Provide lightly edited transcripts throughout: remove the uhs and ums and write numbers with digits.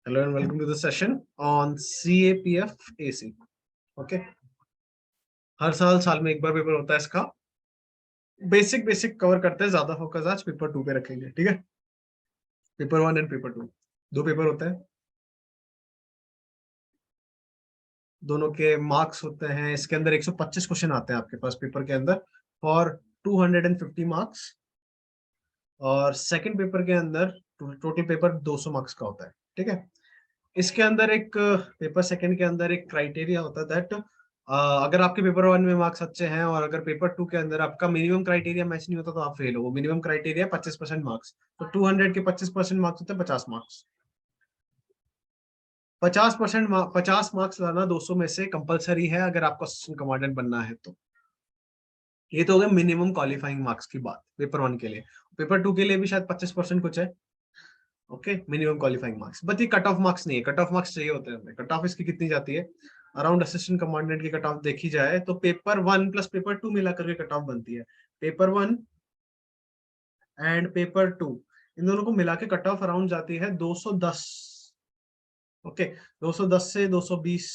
Hello and welcome to the session on CAPF AC. Okay. हर साल में एक बार paper होता है इसका। बेसिक कवर करते हैं, ज्यादा फोकस आज पेपर 2 पे रखेंगे, ठीक है। पेपर 1 एंड पेपर 2 दो पेपर होते हैं, दोनों के मार्क्स होते हैं। इसके अंदर 125 क्वेश्चन आते हैं आपके पास पेपर के अंदर फॉर 250 मार्क्स। और सेकंड पेपर के अंदर टोटल पेपर 200 मार्क्स का होता है, ठीक है। इसके अंदर एक पेपर सेकंड के अंदर एक क्राइटेरिया होता है दैट अगर आपके पेपर 1 में मार्क्स अच्छे हैं और अगर पेपर 2 के अंदर आपका मिनिमम क्राइटेरिया मैच नहीं होता तो आप फेल हो। मिनिमम क्राइटेरिया 25% मार्क्स, तो 200 के 25% मार्क्स होते हैं 50 मार्क्स। 50 मार्क्स लाना 200 में से कंपलसरी है अगर आपको असिस्टेंट कमांडेंट बनना है तो। ये तो हो गया मिनिमम क्वालिफाइंग मार्क्स की बात पेपर 1 के लिए। पेपर 2 के लिए भी शायद 25% कुछ है। Okay, minimum qualifying marks, but ये कट ऑफ मार्क्स नहीं है। कट ऑफ मार्क्स चाहिए होते हैं हमें। कट ऑफ इसकी कितनी जाती है? अराउंड असिस्टेंट कमांडेंट की कट ऑफ देखी जाए तो पेपर 1 प्लस पेपर 2 मिला करके कट ऑफ बनती है। पेपर 1 एंड पेपर 2 इन दोनों को मिला के कट ऑफ अराउंड जाती है 210। ओके, 210 से 220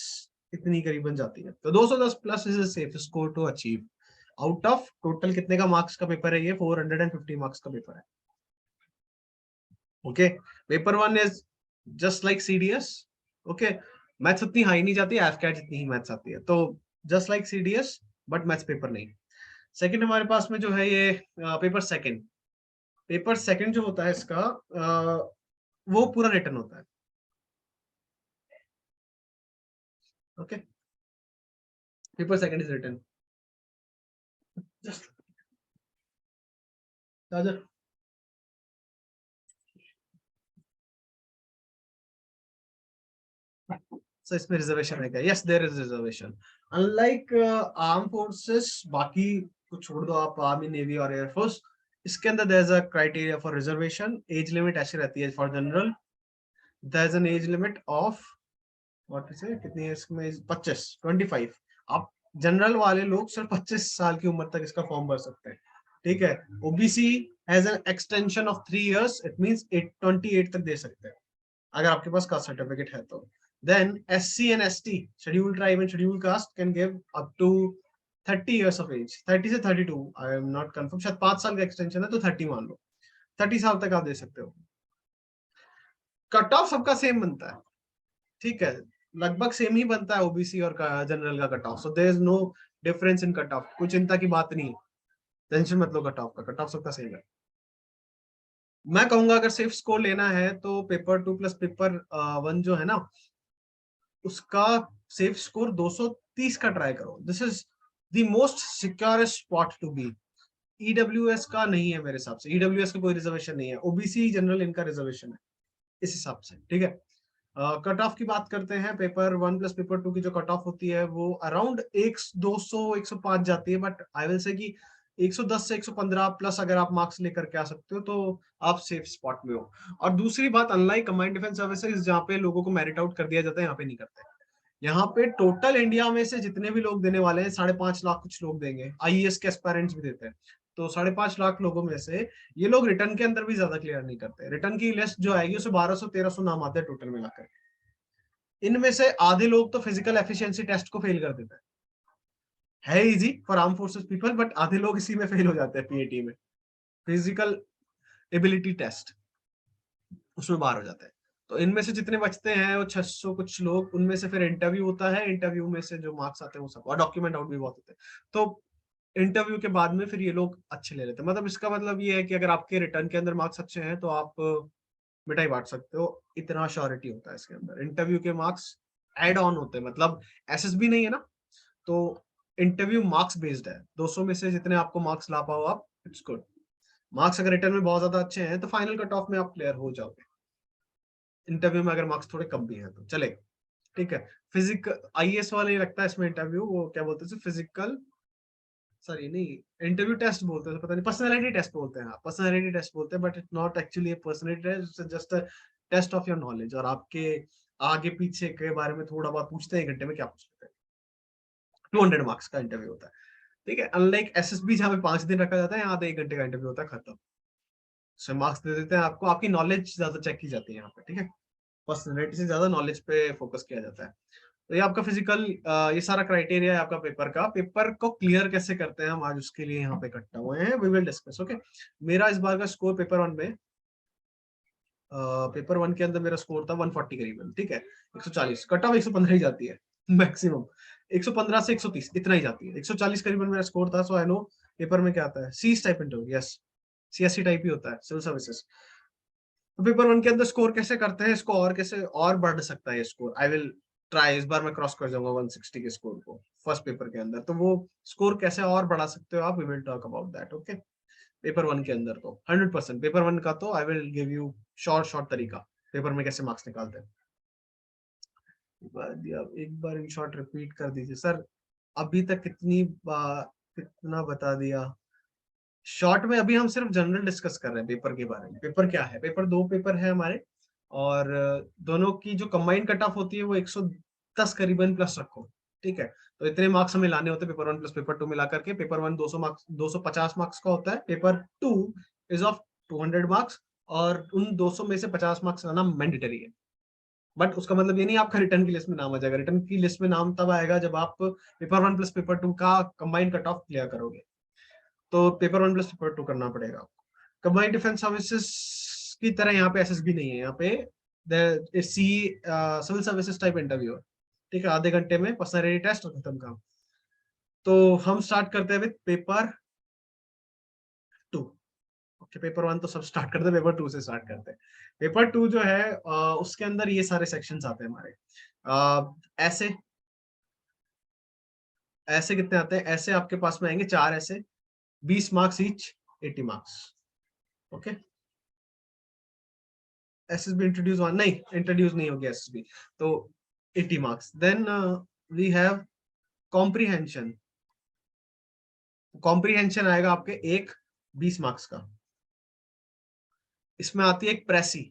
इतनी करीबन जाती है। तो 210 plus is a safe score to achieve out of total कितने का मार्क्स का पेपर है? ये 450 मार्क्स का पेपर है। Okay, paper 1 is just like CDS. Okay, maths उतनी हाई नहीं जाती, एफकैट जितनी ही मैथ्स आती है, तो just like CDS but maths paper नहीं। सेकंड हमारे पास में जो है ये पेपर सेकंड। पेपर सेकंड जो होता है इसका वो पूरा रिटर्न होता है। Okay, paper second is return. So इसमें रिजर्वेशन है क्या? Yes, there is reservation. Unlike arm forces, बाकी कुछ छोड़ दो आप, आर्मी नेवी और एयरफोर्स, इसके अंदर there is a criteria for reservation. Age limit ऐसी रहती है for general, there is an age limit of what is it, कितनी है इसमें? 25। आप जनरल वाले लोग सिर्फ 25 साल की उम्र तक इसका फॉर्म भर सकते हैं, ठीक है। OBC has an extension of 3 years, it means 28 तक दे सकते हैं अगर आपके पास कास्ट सर्टिफिकेट है तो। Then SC and ST, scheduled tribe and scheduled caste, can give up to 30 years of age, 30 से 32, I am not confirm, शायद 5 साल का एक्सटेंशन है तो 30 मान लो, 30 साल तक आप दे सकते हो। कट ऑफ सबका सेम बनता है, ठीक है, लगभग सेम ही बनता है ओबीसी और जनरल का cut off. So there is no difference in cut off, कोई चिंता की बात नहीं है, टेंशन मत लो कट ऑफ का, कट ऑफ सबका सेम है। मैं कहूंगा अगर सेफ स्कोर लेना है तो पेपर 2 प्लस पेपर 1 जो है ना, उसका सेफ स्कोर 230 का ट्राई करो। This is the most securest spot to be. EWS का नहीं है मेरे हिसाब से, ईडब्ल्यूएस का कोई रिजर्वेशन नहीं है, ओबीसी जनरल इनका रिजर्वेशन है इस हिसाब से, ठीक है। कट ऑफ की बात करते हैं, पेपर 1 प्लस पेपर 2 की जो कट ऑफ होती है वो अराउंड 100 200 105 जाती है, बट आई विल से कि 110 से 115 प्लस अगर आप मार्क्स लेकर के आ सकते हो तो आप सेफ स्पॉट में हो। और दूसरी बात, अनलाइक कमांड डिफेंस सर्विसेज जहाँ पे लोगों को मेरिट आउट कर दिया जाता है, यहाँ पे नहीं करते। यहाँ पे टोटल इंडिया में से जितने भी लोग देने वाले हैं, 5.5 लाख कुछ लोग देंगे, आईएएस के एस्पायरेंट्स भी देते हैं, तो 5.5 लाख लोगों में से ये लोग रिटर्न के अंदर भी ज्यादा क्लियर नहीं करते। रिटर्न की लिस्ट जो आएगी उसमें 1200 1300 नाम आते हैं टोटल मिलाकर। इनमें से आधे लोग तो फिजिकल एफिशिएंसी टेस्ट को फेल कर देते हैं, है easy for arm forces people, but आधे लोग इसी में फेल हो जाते हैं, पीएटी में, फिजिकल एबिलिटी टेस्ट, उसमें बाहर हो जाता है। तो इनमें से जितने बचते हैं वो 600 कुछ लोग, उनमें से फिर इंटरव्यू होता है, इंटरव्यू में से जो मार्क्स आते हैं वो सब, और डॉक्यूमेंट आउट भी बहुत होते हैं। तो इंटरव्यू के बाद में फिर ये लोग अच्छे ले लेते हैं। मतलब इसका मतलब ये है कि अगर आपके रिटर्न के अंदर मार्क्स अच्छे हैं तो आप मिठाई बांट सकते हो, इतना श्योरिटी होता है इसके अंदर। इंटरव्यू के मार्क्स एड ऑन होते हैं, मतलब एसएसबी नहीं है ना, तो इंटरव्यू मार्क्स बेस्ड है। 200 में से जितने आपको मार्क्स ला पाओ आप, इट्स गुड। मार्क्स अगर रिटर्न में बहुत ज्यादा अच्छे हैं तो फाइनल कट ऑफ में आप क्लियर हो जाओगे। इंटरव्यू में अगर मार्क्स थोड़े कम भी हैं तो चलेगा, ठीक है। फिजिक आईएएस वाले ही लगता है इसमें इंटरव्यू, वो क्या बोलते हैं, फिजिकल, सॉरी नहीं, इंटरव्यू टेस्ट बोलते हैं, पता नहीं, पर्सनालिटी टेस्ट बोलते हैं, हाँ पर्सनालिटी टेस्ट बोलते हैं, but it's not actually a personality test, just a test of your knowledge, और आपके आगे पीछे के बारे में थोड़ा बहुत पूछते हैं, 1 घंटे में क्या पूछते हैं। 200 मार्क्स का इंटरव्यू होता है, ठीक है। अनलाइक एसएसबी जहाँ पे 5 दिन रखा जाता है, यहाँ पे 1 घंटे का इंटरव्यू होता है, खत्म। मार्क्स दे देते हैं आपको, आपकी नॉलेज ज्यादा चेक की जाती है यहाँ पे, ठीक है। पर्सनैलिटी से ज्यादा नॉलेज पे फोकस किया जाता है। तो ये आपका फिजिकल, ये सारा क्राइटेरिया है आपका पेपर का। पेपर को क्लियर कैसे करते हैं हम आज उसके लिए यहाँ पे इकट्ठा हुए हैं, वी विल डिस्कस। ओके, मेरा इस बार का स्कोर पेपर वन में, पेपर वन के अंदर मेरा स्कोर था 140 करीबन, ठीक है। 140 कट ऑफ 115 ही जाती है मैक्सिमम, 115 से 130 इतना ही जाती है। 140 करीबन मेरा स्कोर था। सो आई नो पेपर में क्या आता है, C type interview, yes CSC type ही होता है, सिविल सर्विसेज। तो पेपर वन के अंदर स्कोर कैसे करते हैं, इसको और कैसे और बढ़ सकता है ये स्कोर, आई विल ट्राई। इस बार मैं क्रॉस कर जाऊंगा 160 के स्कोर को फर्स्ट पेपर के अंदर। तो वो स्कोर कैसे और बढ़ा सकते हो आप, we will talk about that. Okay, paper one के अंदर तो 100% पेपर वन का तो I will give you short short तरीका पेपर में कैसे मार्क्स निकालते हैं। एक बार इन शॉर्ट रिपीट कर दीजिए सर, अभी तक कितनी बार कितना बता दिया। शॉर्ट में अभी हम सिर्फ जनरल डिस्कस कर रहे हैं पेपर के बारे में। पेपर क्या है, पेपर दो पेपर है हमारे, और दोनों की जो कंबाइंड कट ऑफ होती है वो 110 करीबन प्लस रखो, ठीक है। तो इतने मार्क्स हमें लाने होते हैं paper one plus paper two मिला करके। पेपर वन 200 मार्क्स, 250 मार्क्स का होता है। Paper two is of 200 marks, और उन 200 में से 50 मार्क्स लाना मैंडेटरी है। बट उसका मतलब ये नहीं आपका रिटर्न की लिस्ट में नाम आ जाएगा। रिटर्न की लिस्ट में नाम तब आएगा जब आप paper one plus paper two का कंबाइंड कट ऑफ क्लियर करोगे। तो paper one plus paper two करना पड़ेगा आपको। कंबाइंड डिफेंस सर्विसेज की तरह यहाँ पे एसएसबी नहीं है, यहाँ पे सी सिविल सर्विसेज टाइप इंटरव्यू है, ठीक है। आधे घंटे में पर्सनैलिटी टेस्ट और खत्म काम। तो हम स्टार्ट करते हैं with paper two. Okay, paper one तो सब स्टार्ट करते हैं, पेपर टू से स्टार्ट करते हैं। पेपर टू जो है उसके अंदर ये सारे सेक्शंस आते हैं हमारे। ऐसे ऐसे कितने आते हैं, ऐसे आपके पास में आएंगे 4 ऐसे, 20 marks each, 80 marks. Okay, SSB introduce one नहीं, इंट्रोड्यूस नहीं होगी एसएसबी, तो 80 marks. Then we have comprehension. Comprehension आएगा आपके एक 20 मार्क्स का। इसमें आती है एक प्रेसी,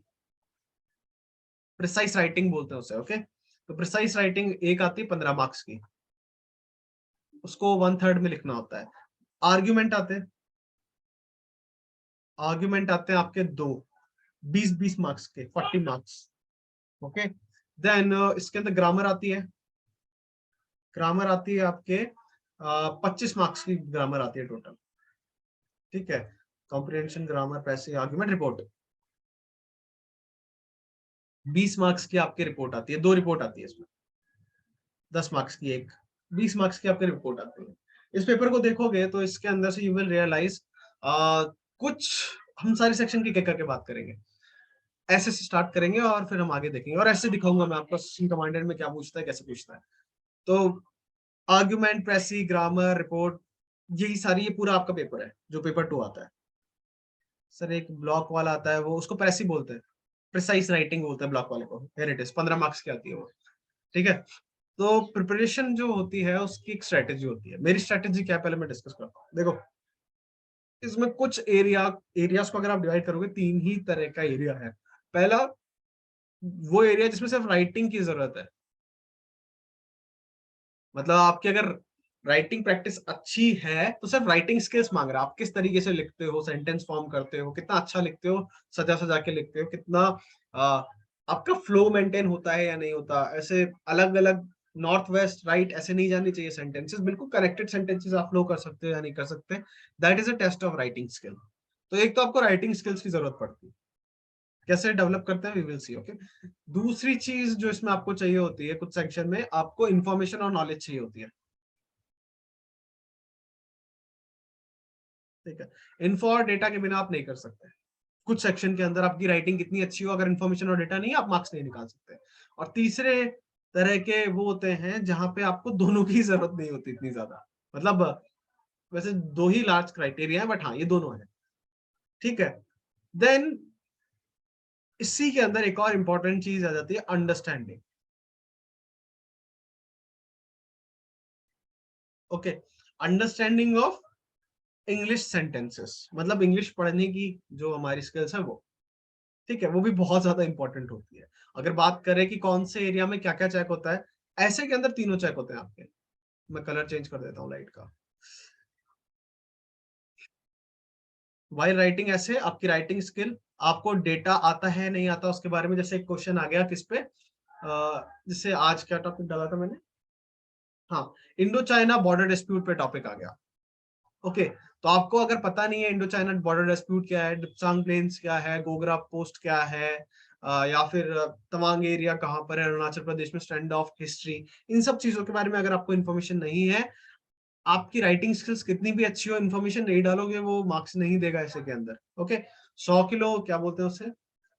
प्रिसाइज राइटिंग बोलते हैं उसे। ओके, तो प्रिसाइज राइटिंग एक आती है 15 मार्क्स की, उसको 1/3 में लिखना होता है। आर्ग्यूमेंट आते हैं, आर्ग्यूमेंट आते हैं आपके दो, 20-20 मार्क्स के, 40 मार्क्स। ओके, देन इसके अंदर ग्रामर आती है। ग्रामर आती है आपके 25 मार्क्स की ग्रामर आती है टोटल, ठीक है। कॉम्प्रिहेंशन, ग्रामर, पैसे, आर्गुमेंट, रिपोर्ट, 20 मार्क्स की आपकी रिपोर्ट आती है। दो रिपोर्ट आती है इसमें, 10 मार्क्स की एक, 20 मार्क्स की आपकी रिपोर्ट आती है। इस पेपर को देखोगे तो इसके अंदर से यू विल रियलाइज कुछ, हम सारे सेक्शन की करके बात करेंगे। ऐसे से स्टार्ट करेंगे और फिर हम आगे देखेंगे, और ऐसे दिखाऊंगा मैं आपको सेक्शन कमांडेंट में क्या पूछता है, कैसे पूछता है। तो आर्ग्यूमेंट, प्रेसी, ग्रामर, रिपोर्ट, यही सारी, ये पूरा आपका पेपर है जो पेपर टू आता है। सर एक ब्लॉक वाला आता है, वो उसको प्रेसी बोलते हैं, प्रिसाइज राइटिंग बोलते हैं ब्लॉक वाले को। हियर इट इज, 15 मार्क्स की आती है वो, ठीक है। तो प्रिपरेशन जो होती है उसकी एक स्ट्रेटेजी होती है। मेरी स्ट्रेटेजी क्या है पहले मैं डिस्कस करता हूँ। देखो, इसमें कुछ एरियाज को अगर आप डिवाइड करोगे, तीन ही तरह का एरिया है। पहला वो एरिया जिसमें सिर्फ राइटिंग की जरूरत है, मतलब आपकी अगर राइटिंग प्रैक्टिस अच्छी है तो सिर्फ राइटिंग स्किल्स मांग रहा है। आप किस तरीके से लिखते हो, सेंटेंस फॉर्म करते हो, कितना अच्छा लिखते हो, सजा सजा के लिखते हो, कितना आ, आपका फ्लो मेंटेन होता है या नहीं होता। ऐसे अलग अलग नॉर्थ वेस्ट राइट ऐसे नहीं जानी चाहिए सेंटेंसेस, बिल्कुल कनेक्टेड सेंटेंसेस आप फ्लो कर सकते हो या नहीं कर सकते। That is a test of writing skill. तो एक तो आपको राइटिंग स्किल्स की जरूरत पड़ती है, कैसे डेवलप करते हैं वी विल सी। ओके, दूसरी चीज जो इसमें आपको चाहिए होती है, कुछ सेक्शन में आपको इन्फॉर्मेशन और नॉलेज चाहिए होती है, ठीक है। इन्फो और डेटा के बिना आप नहीं कर सकते। कुछ सेक्शन के अंदर आपकी राइटिंग कितनी अच्छी हो, अगर इन्फॉर्मेशन और डेटा नहीं है, आप मार्क्स नहीं निकाल सकते। और तीसरे तरह के वो होते हैं जहां पे आपको दोनों की जरूरत नहीं होती इतनी ज्यादा, मतलब वैसे दो ही लार्ज क्राइटेरिया है, बट हाँ ये दोनों है, ठीक है। देन इसी के अंदर एक और इंपॉर्टेंट चीज आ जाती है, understanding. Okay, understanding of English sentences, मतलब इंग्लिश पढ़ने की जो हमारी स्किल्स है वो, ठीक है, वो भी बहुत ज्यादा इंपॉर्टेंट होती है। अगर बात करें कि कौन से एरिया में क्या क्या चेक होता है, ऐसे के अंदर तीनों चेक होते हैं आपके। मैं कलर चेंज कर देता हूँ लाइट का। वाइल राइटिंग ऐसे आपकी राइटिंग स्किल आपको डेटा आता है नहीं आता उसके बारे में, जैसे एक क्वेश्चन आ गया किस पे, जैसे आज क्या टॉपिक डाला था मैंने, हाँ, इंडो चाइना बॉर्डर डिस्प्यूट पे टॉपिक आ गया। ओके, तो आपको अगर पता नहीं है इंडो चाइना बॉर्डर डिस्प्यूट क्या है, डिप्सांग प्लेन्स क्या है, गोगरा पोस्ट क्या है, या फिर तवांग एरिया कहाँ पर है अरुणाचल प्रदेश में, स्टैंड ऑफ हिस्ट्री, इन सब चीजों के बारे में अगर आपको इन्फॉर्मेशन नहीं है, आपकी राइटिंग स्किल्स कितनी भी अच्छी हो, इन्फॉर्मेशन नहीं डालोगे वो मार्क्स नहीं देगा ऐसे के अंदर। ओके, 100 किलो क्या बोलते हैं उसे,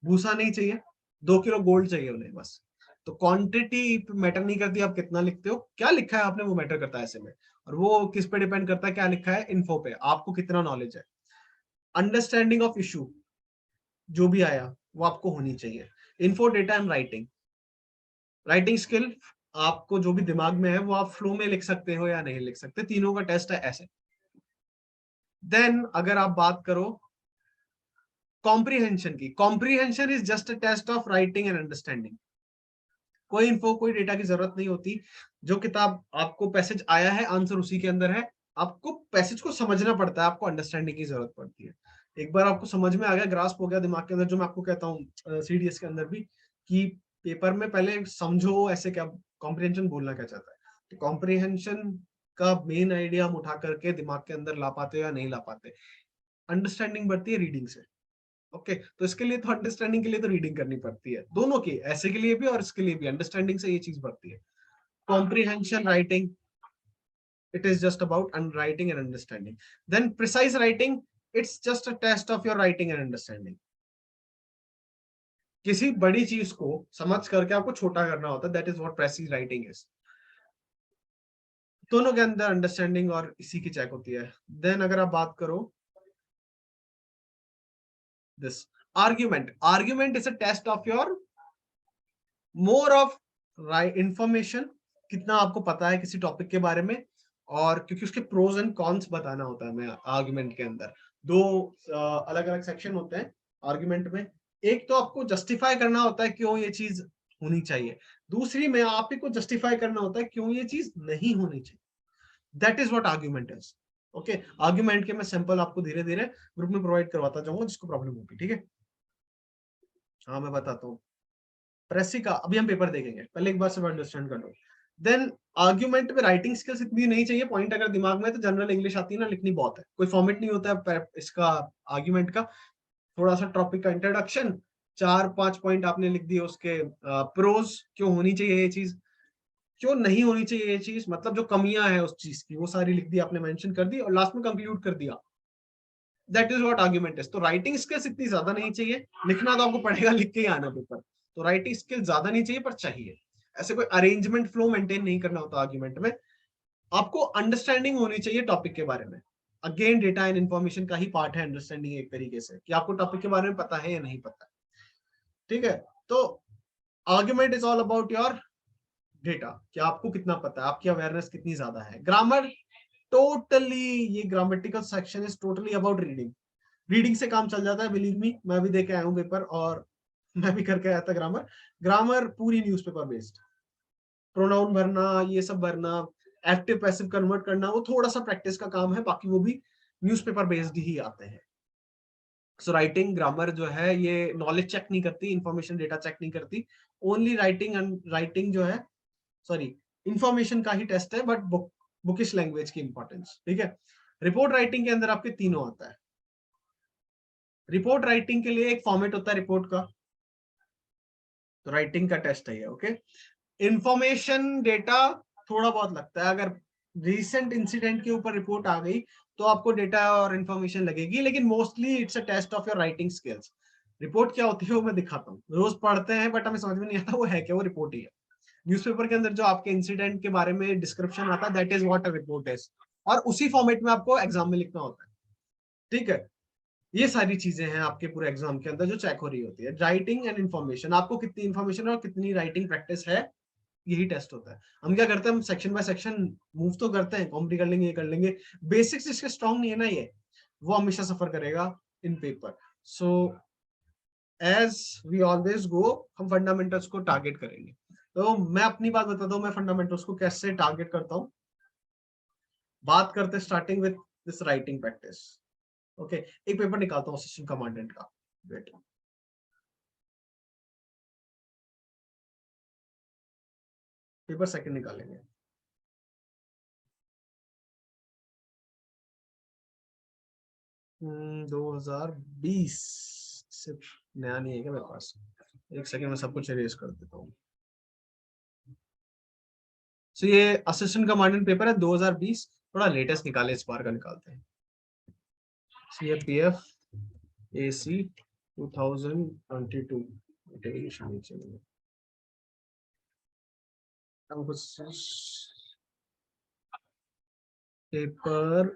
भूसा नहीं चाहिए, 2 किलो गोल्ड चाहिए उन्हें बस। तो क्वांटिटी मैटर नहीं करती, आप कितना लिखते हो, क्या लिखा है आपने वो मैटर करता है ऐसे में। और वो किस पे डिपेंड करता है, क्या लिखा है, इन्फो पे, आपको कितना नॉलेज है। अंडरस्टैंडिंग ऑफ इशू जो भी आया वो आपको होनी चाहिए। Info, data and writing, writing skill, आपको जो भी दिमाग में है वो आप फ्लो में लिख सकते हो या नहीं लिख सकते, तीनों का टेस्ट है ऐसे। देन अगर आप बात करो कॉम्प्रीहेंशन की, comprehension is just a test of writing and understanding. कोई इन्फो कोई डेटा की जरूरत नहीं होती, जो किताब आपको पैसेज आया है आंसर उसी के अंदर है, आपको पैसेज को समझना पड़ता है, आपको अंडरस्टैंडिंग की जरूरत पड़ती है। एक बार आपको समझ में आ गया, ग्रास्प हो गया दिमाग के अंदर, जो मैं आपको कहता हूँ सीडीएस के अंदर भी, कि पेपर में पहले समझो ऐसे क्या कॉम्प्रीहेंशन बोलना क्या चाहता है। तो कॉम्प्रीहेंशन का मेन आइडिया हम उठा करके दिमाग के अंदर ला पाते हो या नहीं ला पाते। अंडरस्टैंडिंग बढ़ती है रीडिंग से। ओके, तो इसके लिए तो अंडरस्टैंडिंग के लिए तो रीडिंग करनी पड़ती है, दोनों की, ऐसे के लिए भी और इसके लिए भी, अंडरस्टैंडिंग से ये चीज बढ़ती है। Comprehension writing, it is just about writing and understanding. Then precise writing, it's just a test of your writing and understanding. किसी बड़ी चीज को समझ करके आपको छोटा करना होता है, that is what precious writing is. दोनों के अंदर अंडरस्टैंडिंग और इसी की चेक होती है। देन अगर आप बात करो this argument, argument is a test of your more of right information, कितना आपको पता है किसी टॉपिक के बारे में, और क्योंकि उसके प्रोज एंड कॉन्स बताना होता है हमें आर्ग्यूमेंट के अंदर। दो अलग अलग सेक्शन होते हैं आर्ग्यूमेंट में, एक तो आपको जस्टिफाई करना होता है क्यों ये चीज होनी चाहिए, दूसरी में आप ही को जस्टिफाई करना होता है क्यों ये चीज नहीं होनी चाहिए। That is what argument is. Okay, argument के मैं सैंपल आपको धीरे धीरे ग्रुप में प्रोवाइड करवाता जाऊंगा जिसको प्रॉब्लम होगी, ठीक है। हाँ मैं बताता हूँ। प्रेसी का अभी हम पेपर देखेंगे, पहले एक बार सब अंडरस्टैंड कर लो। देन आर्ग्यूमेंट में राइटिंग स्किल्स इतनी नहीं चाहिए, पॉइंट अगर दिमाग में है तो जनरल इंग्लिश आती है ना, लिखनी बहुत है, कोई फॉर्मेट नहीं होता है इसका आर्ग्यूमेंट का। थोड़ा सा टॉपिक का इंट्रोडक्शन, 4-5 पॉइंट आपने लिख दिए उसके, प्रोज क्यों होनी चाहिए ये चीज, क्यों नहीं होनी चाहिए ये चीज, मतलब जो कमियां हैं उस चीज की वो सारी लिख दी आपने, मेंशन कर दी, और लास्ट में कंक्लूड कर दिया। That is what argument is. तो राइटिंग स्किल्स इतनी ज्यादा नहीं चाहिए, लिखना तो आपको पड़ेगा, लिख के ही आना पेपर। तो राइटिंग स्किल ज्यादा नहीं चाहिए पर चाहिए। ऐसे कोई अरेंजमेंट फ्लो मेंटेन नहीं करना होता आर्ग्यूमेंट में। आपको अंडरस्टैंडिंग होनी चाहिए टॉपिक के बारे में। अगेन डेटा एंड इंफॉर्मेशन का ही पार्ट है अंडरस्टैंडिंग, एक तरीके से कि आपको टॉपिक के बारे में पता है या नहीं पता। ठीक है, तो argument is all about your data, कि आपको कितना पता है, आपकी अवेयरनेस कितनी ज्यादा है। ग्रामर टोटली, ये grammatical section is totally about reading. Reading से काम चल जाता है, बिलीव मी, मैं भी देके आया हूँ पेपर, और मैं भी करके आया था ग्रामर। ग्रामर पूरी न्यूज़पेपर बेस्ड, प्रोनाउन भरना, ये सब भरना, एक्टिव पैसिव कन्वर्ट करना, वो थोड़ा सा प्रैक्टिस का काम है, बाकी वो भी न्यूज़पेपर बेस्ड ही आते हैं। सो राइटिंग ग्रामर जो है ये नॉलेज चेक नहीं करती, इंफॉर्मेशन डेटा चेक नहीं करती, ओनली राइटिंग एंड राइटिंग जो है, सॉरी, इंफॉर्मेशन का ही टेस्ट है, बट बुकिश लैंग्वेज की इंपॉर्टेंस, ठीक है। रिपोर्ट राइटिंग के अंदर आपके तीनों आता है। रिपोर्ट राइटिंग के लिए एक फॉर्मेट होता है रिपोर्ट का, तो राइटिंग का टेस्ट है ये। ओके, इंफॉर्मेशन डेटा थोड़ा बहुत लगता है, अगर रिसेंट इंसिडेंट के ऊपर रिपोर्ट आ गई तो आपको डेटा और इंफॉर्मेशन लगेगी, लेकिन mostly it's a test of your writing skills. Report क्या होती है वो मैं दिखाता हूँ, रोज पढ़ते हैं बट हमें समझ में नहीं आता वो है क्या, वो रिपोर्ट ही है। न्यूज़पेपर के अंदर जो आपके इंसिडेंट के बारे में डिस्क्रिप्शन आता है, that is what a report is, और उसी फॉर्मेट में आपको एग्जाम में लिखना होता है। ठीक है, ये सारी चीजें हैं आपके पूरे एग्जाम के अंदर जो चेक हो रही होती है। राइटिंग एंड इन्फॉर्मेशन, आपको कितनी इन्फॉर्मेशन और कितनी राइटिंग प्रैक्टिस है, यही टेस्ट होता है। हम क्या करते हैं, हम सेक्शन बाय सेक्शन मूव तो करते हैं, कॉम्प्री कर लेंगे, ये कर लेंगे, बेसिक्स इसके स्ट्रांग नहीं है ना, ये वो हमेशा सफर करेगा in paper. So as we always go, हम फंडामेंटल्स को टारगेट करेंगे। तो मैं अपनी बात बताता हूँ, मैं फंडामेंटल्स को कैसे टारगेट करता हूँ। बात करते starting with this writing practice. Okay, एक पेपर निकालता हूँ असिस्टेंट कमांडेंट का, वेट, पेपर सेकंड निकालेंगे। हम्म, 2020 सिर्फ नया नहीं है क्या मेरे पास? एक सेकंड में सब कुछ इरेज कर देता हूँ। सो ये असिस्टेंट कमांडेंट पेपर है 2020, थोड़ा लेटेस्ट निकाले, इस बार का निकालते हैं। CAPF AC 2022 पेपर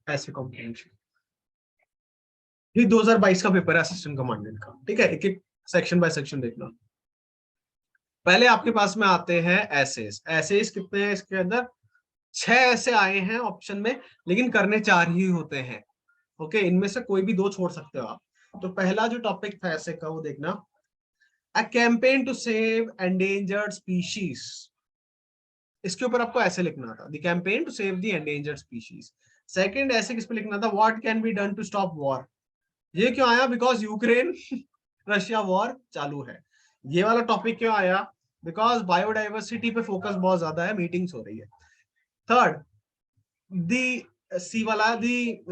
ऐसे कॉम्प्रिहेंशन, ये 2022 का पेपर है असिस्टेंट कमांडेंट का। ठीक है, एक एक सेक्शन बाय सेक्शन देखना। पहले आपके पास में आते हैं एसेस। एसेस कितने हैं इसके अंदर? 6 ऐसे आए हैं ऑप्शन में, लेकिन करने 4 ही होते हैं। ओके, इनमें से कोई भी 2 छोड़ सकते हो आप। तो पहला जो टॉपिक था ऐसे का, वो देखना, a campaign to save endangered species. इसके ऊपर आपको ऐसे लिखना था, the campaign to save the endangered species. Second ऐसे किस पे लिखना था, what can be done to stop war. ये क्यों आया? बिकॉज यूक्रेन रशिया वॉर चालू है। ये वाला टॉपिक क्यों आया? बिकॉज बायोडाइवर्सिटी पे फोकस बहुत ज्यादा है, मीटिंग्स हो रही है। थर्ड, दी सी वाला, दी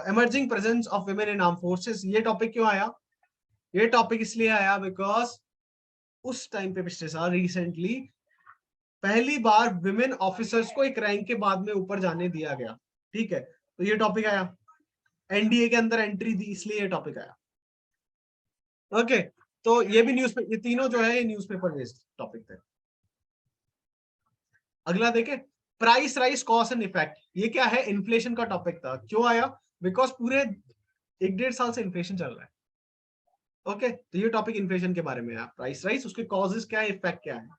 emerging presence of women in armed forces, ये टॉपिक क्यों आया? ये टॉपिक इसलिए आया बिकॉज उस टाइम पे पिछले साल रिसेंटली पहली बार विमेन ऑफिसर्स को एक रैंक के बाद में ऊपर जाने दिया गया। ठीक है, तो ये टॉपिक आया, एनडीए के अंदर एंट्री दी, इसलिए ये टॉपिक आया। ओके, तो ये भी न्यूज, ये तीनों जो है ये न्यूज़पेपर बेस्ड टॉपिक थे। अगला देखें, price rise cause and effect. ये क्या है? इन्फ्लेशन का टॉपिक था। क्यों आया? बिकॉज पूरे 1-1.5 साल से इन्फ्लेशन चल रहा है। ओके, तो ये टॉपिक इन्फ्लेशन के बारे में है। प्राइस राइज, उसके कॉजेस क्या है, इफेक्ट क्या है,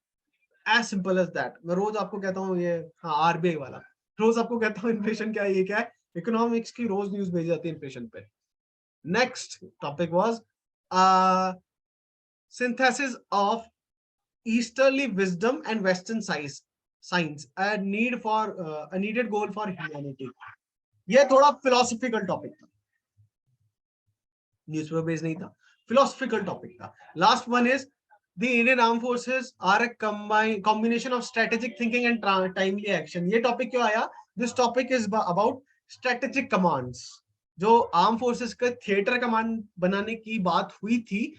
एज सिंपल एज दैट। मैं रोज आपको कहता हूँ ये, हाँ, आरबीआई वाला, रोज आपको कहता हूँ इन्फ्लेशन क्या है, ये क्या है, इकोनॉमिक्स की रोज न्यूज भेजी जाती है इन्फ्लेशन पे। Next topic was synthesis of easterly wisdom and western science, a needed goal for humanity। ये थोड़ा फिलोसफिकल टॉपिक था, न्यूज़पेपर बेस्ड नहीं था, फिलोसफिकल टॉपिक था। Last one is the Indian arm forces are a combination of strategic thinking and timely action. ये topic क्यों आया? This topic is about strategic commands. जो आर्म फोर्सेस का theatre command बनाने की बात हुई थी,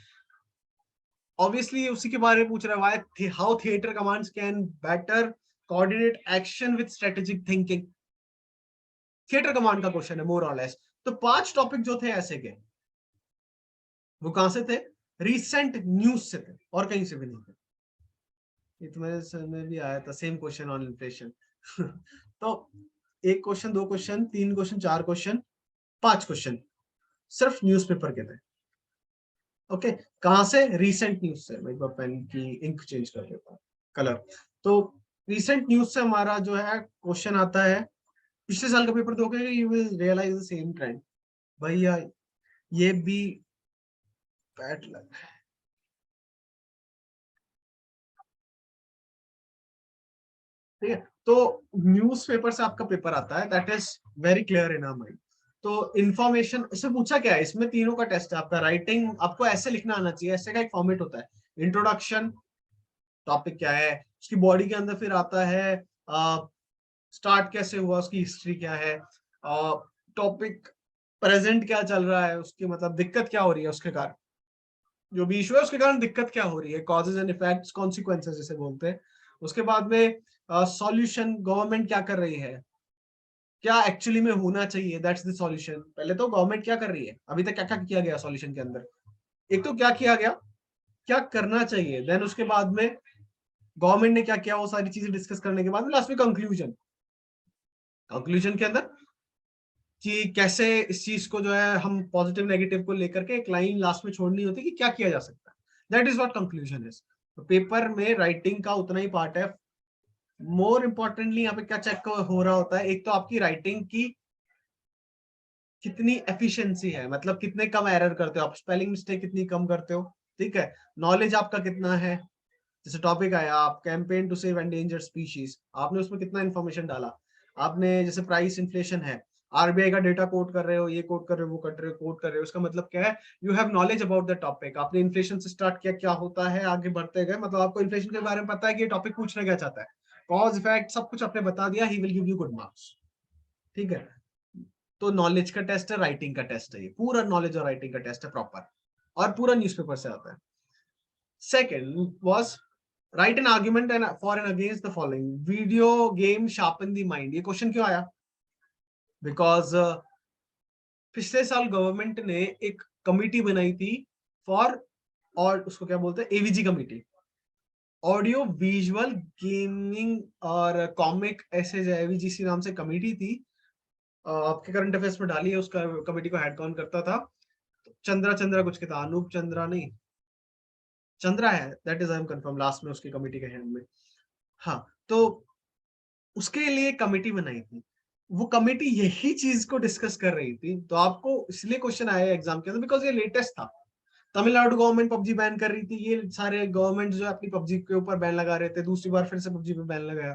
ऑब्वियसली उसी के बारे में पूछ रहा है, how theatre commands can better coordinate action with strategic thinking. Theatre command का क्वेश्चन है मोर और लेस। तो 5 टॉपिक जो थे ऐसे के, वो कहां से थे? रिसेंट न्यूज से थे, और कहीं से भी नहीं थे। ये तो मेरे सर में भी आया था, सेम क्वेश्चन ऑन इन्फ्लेशन। तो 1 question, 2 question, 3 question, 4 question, 5 question सिर्फ न्यूज़पेपर के थे। ओके, कहां से? रीसेंट न्यूज से। मैं एक बार पेन की इंक चेंज कर देता हूँ, कलर। तो रीसेंट न्यूज से हमारा जो है क्वेश्चन आता है, पिछले साल का पेपर दोगे, you will realise the same trend. भैया ये भी बैड लग है। ठीक है, तो न्यूज़पेपर से आपका पेपर आता है, that is very clear in our mind. तो इन्फॉर्मेशन इससे पूछा क्या है, इसमें तीनों का टेस्ट है आपका। राइटिंग आपको ऐसे लिखना आना चाहिए, ऐसे का एक फॉर्मेट होता है, इंट्रोडक्शन, टॉपिक क्या है, उसकी बॉडी के अंदर फिर आता है स्टार्ट कैसे हुआ, उसकी हिस्ट्री क्या है, टॉपिक प्रेजेंट क्या चल रहा है, उसकी मतलब दिक्कत क्या हो रही है, उसके कारण जो भी इशू है उसके कारण दिक्कत क्या हो रही है, कॉजेज एंड इफेक्ट्स, कॉन्सिक्वेंसेज जिसे बोलते हैं। उसके बाद में सॉल्यूशन, गवर्नमेंट क्या कर रही है, क्या एक्चुअली में होना चाहिए, दैट्स द सॉल्यूशन। पहले तो गवर्नमेंट क्या कर रही है, अभी तक क्या क्या किया गया सॉल्यूशन के अंदर, एक तो क्या किया गया, क्या करना चाहिए, देन उसके बाद में गवर्नमेंट ने क्या किया, वो सारी चीजें डिस्कस करने के बाद में लास्ट में कंक्लूजन। कंक्लूजन के अंदर कि कैसे इस चीज को जो है हम पॉजिटिव नेगेटिव को लेकर के एक लाइन लास्ट में छोड़नी होती है कि क्या किया जा सकता है, that is what conclusion is. तो पेपर में राइटिंग का उतना ही पार्ट है। मोर इंपॉर्टेंटली यहाँ पे क्या चेक हो रहा होता है, एक तो आपकी राइटिंग की कितनी एफिशिएंसी है, मतलब कितने कम एरर करते हो आप, स्पेलिंग मिस्टेक कितनी कम करते हो। ठीक है, नॉलेज आपका कितना है, जैसे टॉपिक आया आप campaign to save endangered species, आपने उसमें कितना इंफॉर्मेशन डाला, आपने जैसे प्राइस इन्फ्लेशन है, आरबीआई का डेटा कोट कर रहे हो, ये कोट कर रहे हो, वो कर रहे हो, कोट कर रहे हो, उसका मतलब क्या है? You have knowledge about the topic. आपने इन्फ्लेशन से स्टार्ट किया, क्या होता है, आगे बढ़ते गए, मतलब आपको इन्फ्लेशन के बारे में पता है कि ये टॉपिक पूछना क्या चाहता है, कॉज इफेक्ट सब कुछ आपने बता दिया, he will give you good marks. ठीक है, तो नॉलेज का टेस्ट है, राइटिंग का टेस्ट है, ये पूरा नॉलेज और राइटिंग का टेस्ट है प्रॉपर, और पूरा न्यूज़पेपर से आता है। Second was write an argument and for and against the following. Video game sharpen the mind, ये क्वेश्चन क्यों आया? बिकॉज पिछले साल गवर्नमेंट ने एक कमिटी बनाई थी फॉर, और उसको क्या बोलते हैं, AVG committee, audio visual gaming और कॉमिक, ऐसे एवीजीसी नाम से कमिटी थी। आपके करंट अफेयर्स में डाली है, उसका कमिटी को हेड कौन करता था? चंद्रा चंद्रा कुछ के था, अनूप चंद्रा नहीं, चंद्रा है, that is I am confirm, last में उसकी कमिटी के हेड में। हाँ, तो उसके लिए कमेटी बनाई थी, वो कमेटी यही चीज को डिस्कस कर रही थी। तो आपको इसलिए क्वेश्चन आया एग्जाम के अंदर बिकॉज ये लेटेस्ट था। तमिलनाडु गवर्नमेंट पबजी बैन कर रही थी, ये सारे गवर्नमेंट जो अपनी पबजी के ऊपर बैन लगा रहे थे, दूसरी बार फिर से पबजी पे बैन लगाया।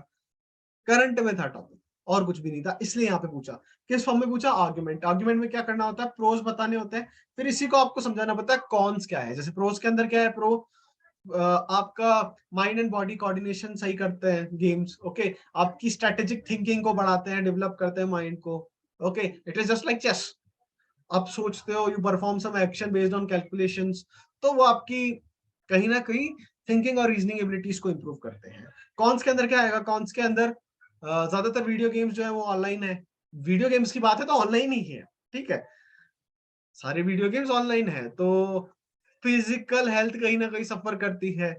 करंट में था टॉपिक, और कुछ भी नहीं था, इसलिए यहाँ पे पूछा। किस फॉर्म में पूछा? आर्ग्यूमेंट। आर्ग्यूमेंट में क्या करना होता है? प्रोज बताने होते हैं, फिर इसी को आपको समझाना पड़ता है कॉन्स क्या है। जैसे प्रोज के अंदर क्या है? प्रो आपका माइंड एंड बॉडी कोऑर्डिनेशन सही करते हैं गेम्स, ओके, आपकी स्ट्रेटेजिक थिंकिंग को बढ़ाते हैं, डेवलप करते हैं माइंड को, okay, it is just like chess. आप सोचते हो, you perform some action based on calculations, तो वो आपकी कहीं ना कहीं थिंकिंग और रीजनिंग एबिलिटीज को इंप्रूव करते हैं। कॉन्स के अंदर क्या आएगा? कॉन्स के अंदर ज्यादातर वीडियो गेम्स जो है वो ऑनलाइन है। वीडियो गेम्स की बात है तो ऑनलाइन ही है, ठीक है, सारे वीडियो गेम्स ऑनलाइन है, तो फिजिकल हेल्थ कहीं ना कहीं सफर करती है।